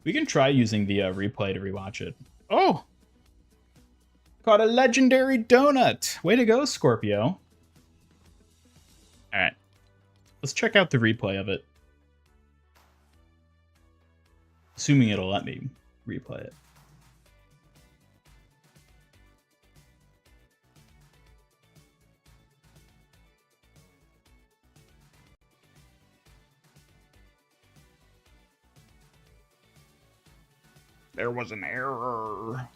We can try using the replay to rewatch it. Oh! Caught a legendary donut! Way to go, Scorpio. Alright. Let's check out the replay of it. Assuming it'll let me replay it. There was an error.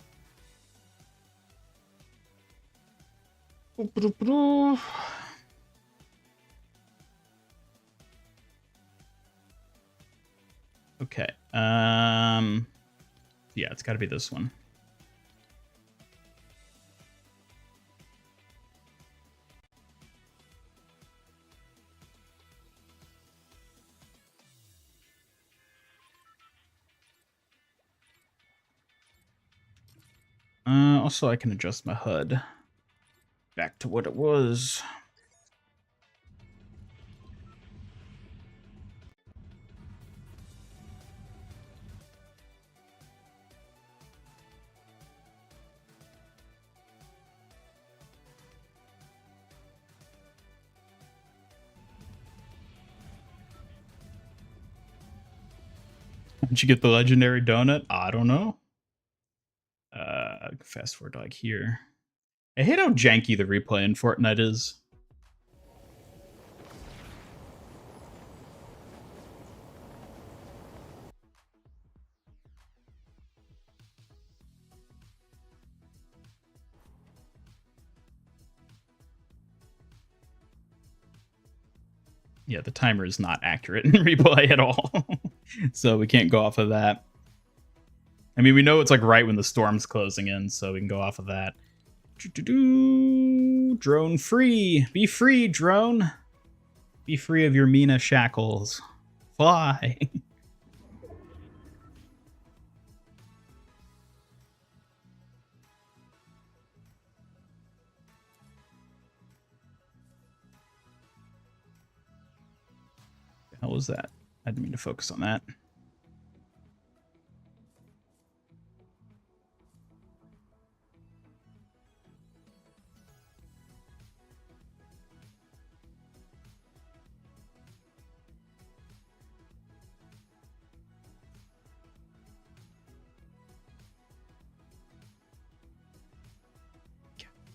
Okay. Yeah, it's got to be this one. Also, I can adjust my HUD back to what it was. Did you get the legendary donut? I don't know. Fast forward to like here. I hate how janky the replay in Fortnite is. Yeah, the timer is not accurate in replay at all. So we can't go off of that. I mean, we know it's like right when the storm's closing in, so we can go off of that. Drone free. Be free, drone. Be free of your Mina shackles. Fly. How was that? I didn't mean to focus on that.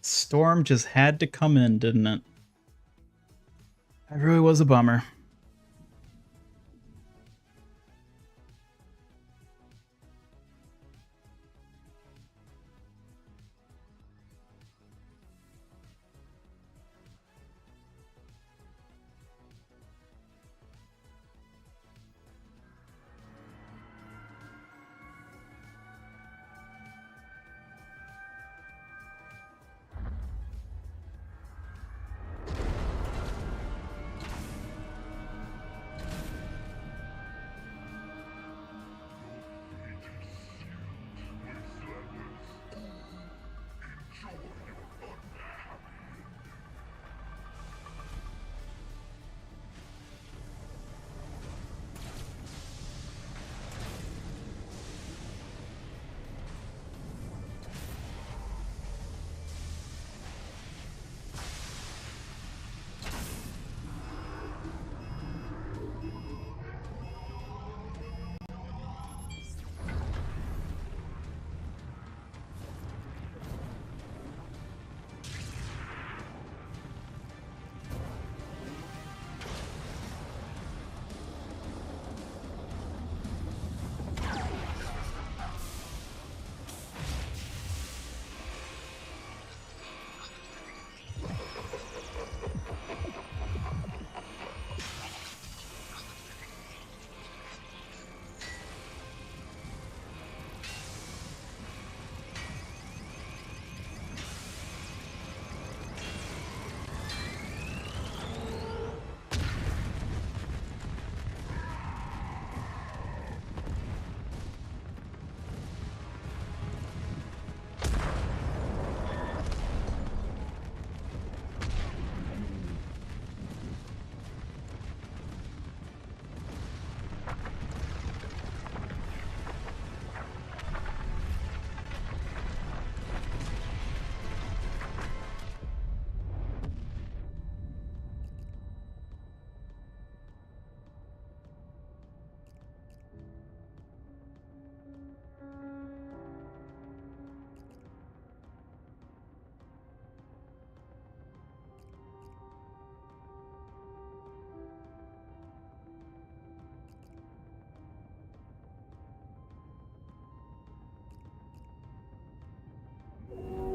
Storm just had to come in, didn't it? That really was a bummer.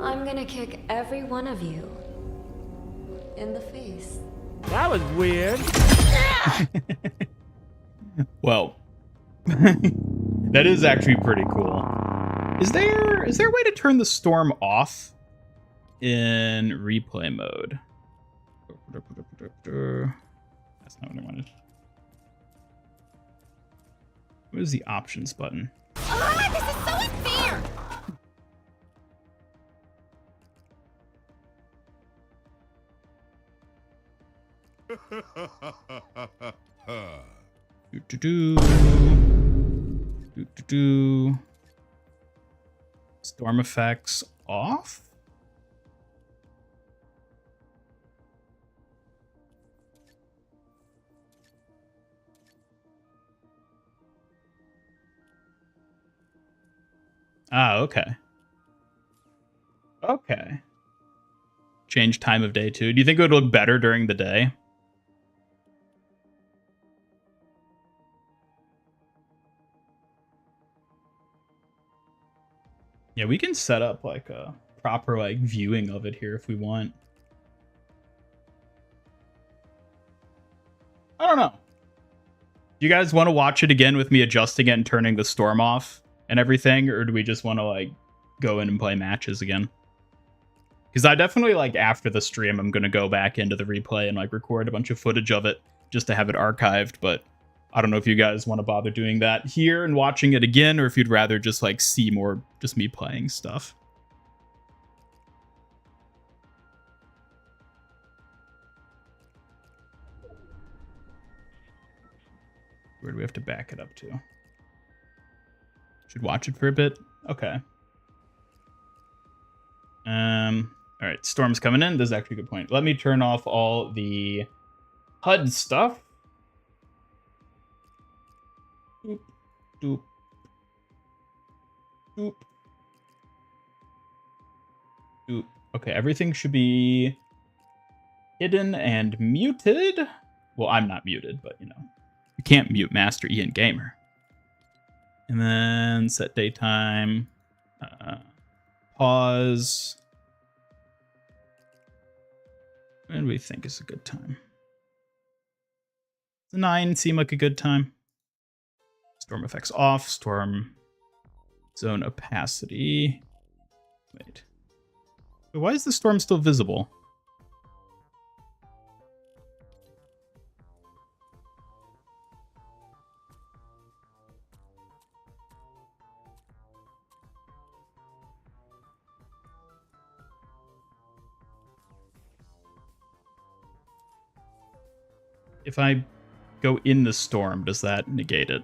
I'm gonna kick every one of you in the face. That was weird. Well, that is actually pretty cool. Is there a way to turn the storm off in replay mode? That's not what I wanted. What is the options button? Ah, this is so unfair! Storm effects off? Ah, okay. Okay. Change time of day too. Do you think it would look better during the day? Yeah, we can set up like a proper like viewing of it here if we want. Do you guys want to watch it again with me adjusting it and turning the storm off and everything? Or do we just want to like go in and play matches again? Because I definitely like after the stream, I'm going to go back into the replay and like record a bunch of footage of it just to have it archived. But I don't know if you guys want to bother doing that here and watching it again, or if you'd rather just like see more just me playing stuff. Where do we have to back it up to? Should watch it for a bit. Okay. All right, storm's coming in. This is actually a good point. Let me turn off all the HUD stuff. Doop, doop, doop, doop. Okay, everything should be hidden and muted. Well, I'm not muted, but you know, you can't mute Master Ian Gamer. And then set daytime. Pause. When do we think is a good time? Does 9 seem like a good time? Storm effects off. Storm zone opacity. Wait. Why is the storm still visible? If I go in the storm, does that negate it?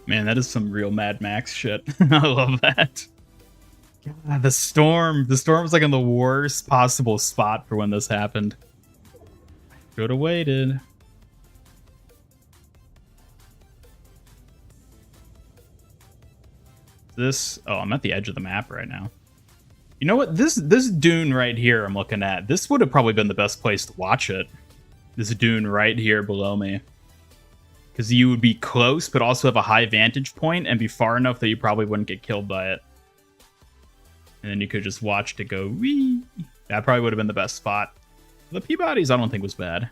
Man, that is some real Mad Max shit. I love that. God, the storm. The storm was like in the worst possible spot for when this happened. Should have waited. This. Oh, I'm at the edge of the map right now. You know what? This dune right here I'm looking at. This would have probably been the best place to watch it. This dune right here below me. Because you would be close, but also have a high vantage point and be far enough that you probably wouldn't get killed by it. And then you could just watch it go, wee. That probably would have been the best spot. The Peabodys, I don't think was bad.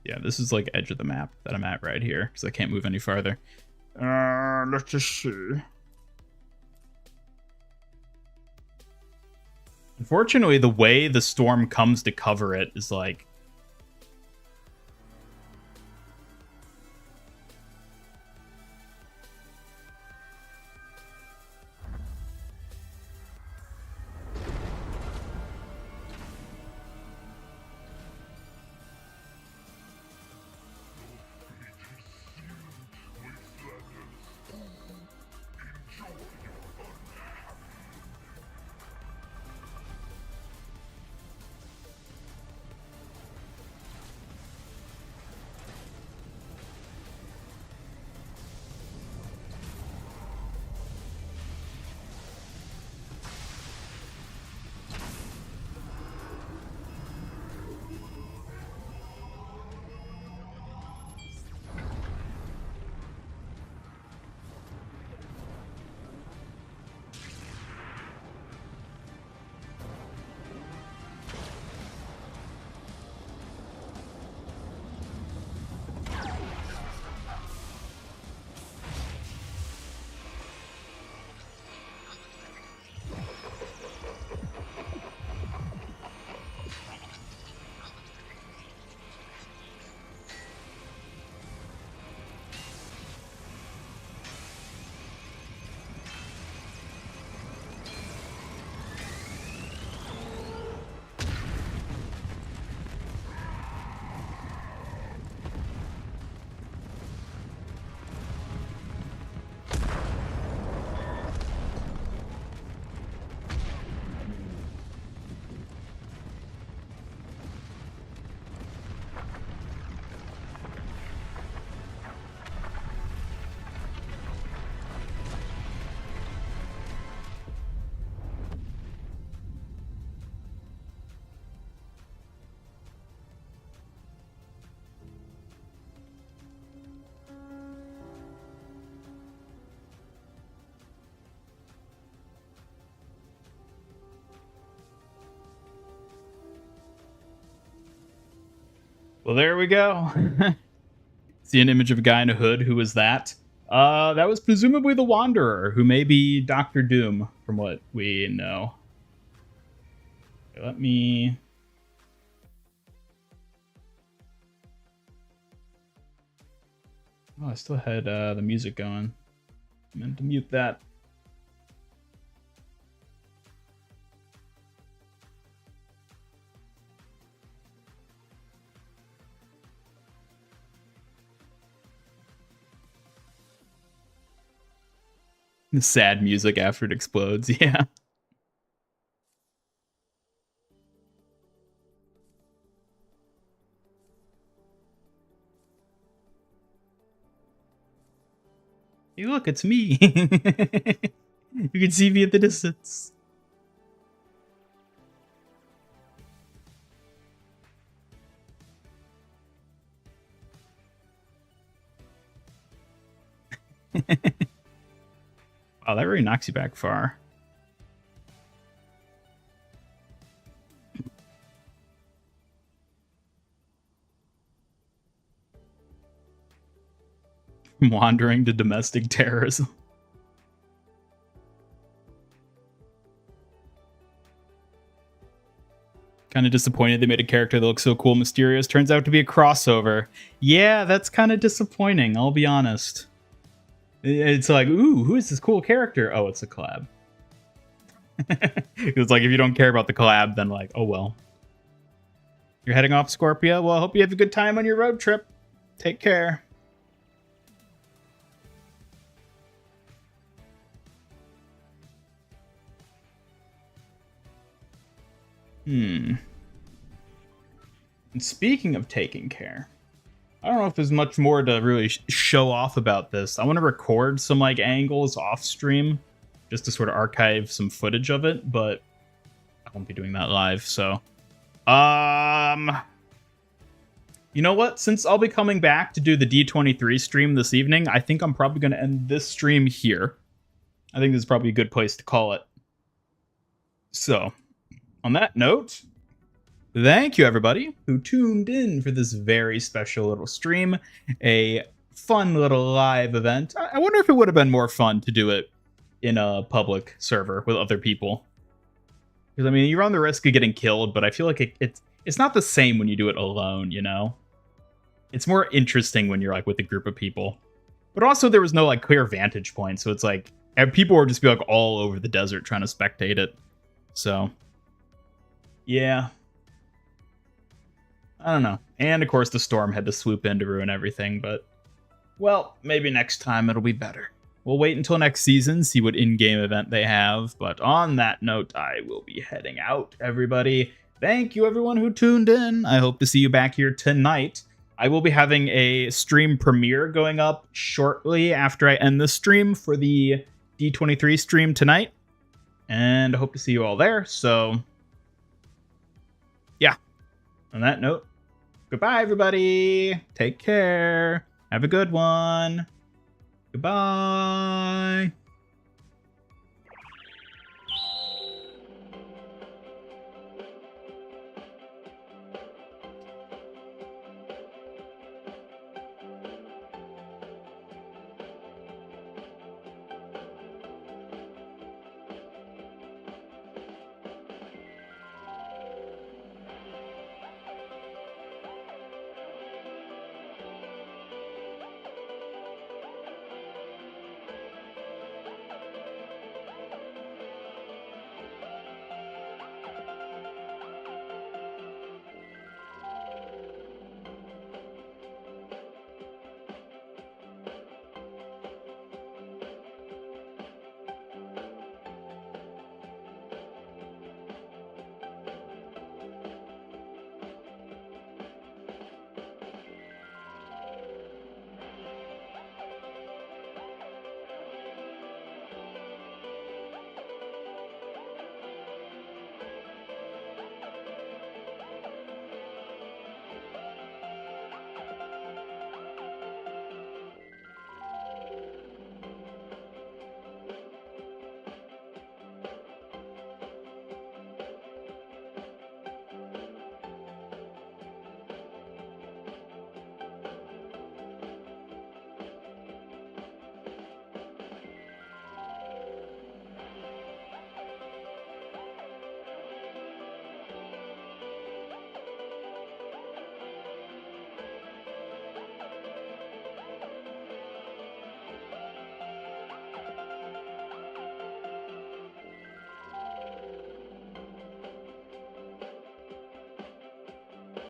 Yeah, this is like edge of the map that I'm at right here, because I can't move any farther. Let's just see. Unfortunately, the way the storm comes to cover it is like... Well, there we go. See an image of a guy in a hood. Who was that? That was presumably the Wanderer, who may be Doctor Doom, from what we know. Okay, let me... Oh, I still had the music going. I meant to mute that. The sad music after it explodes, yeah. Hey, look, it's me. You can see me at the distance. Wow, that really knocks you back far. Wandering to domestic terrorism. Kind of disappointed they made a character that looks so cool, mysterious. Turns out to be a crossover. Yeah, that's kind of disappointing, I'll be honest. It's like, ooh, who is this cool character? Oh, it's a collab. It's like, if you don't care about the collab, then like, oh well. You're heading off, Scorpia? Well, I hope you have a good time on your road trip. Take care. And speaking of taking care, I don't know if there's much more to really show off about this. I want to record some like angles off stream just to sort of archive some footage of it, but I won't be doing that live. So, you know what? Since I'll be coming back to do the D23 stream this evening, I think I'm probably going to end this stream here. I think this is probably a good place to call it. So, on that note, thank you everybody who tuned in for this very special little stream, a fun little live event. I wonder if it would have been more fun to do it in a public server with other people. Because, I mean, you run the risk of getting killed, but I feel like it's not the same when you do it alone, you know? It's more interesting when you're, like, with a group of people. But also, there was no, like, clear vantage point, so it's like, people would just be, like, all over the desert trying to spectate it. So, yeah. I don't know. And, of course, the storm had to swoop in to ruin everything, but, well, maybe next time it'll be better. We'll wait until next season, see what in-game event they have. But on that note, I will be heading out, everybody. Thank you, everyone who tuned in. I hope to see you back here tonight. I will be having a stream premiere going up shortly after I end the stream for the D23 stream tonight. And I hope to see you all there. So, yeah. On that note, goodbye, everybody. Take care. Have a good one. Goodbye.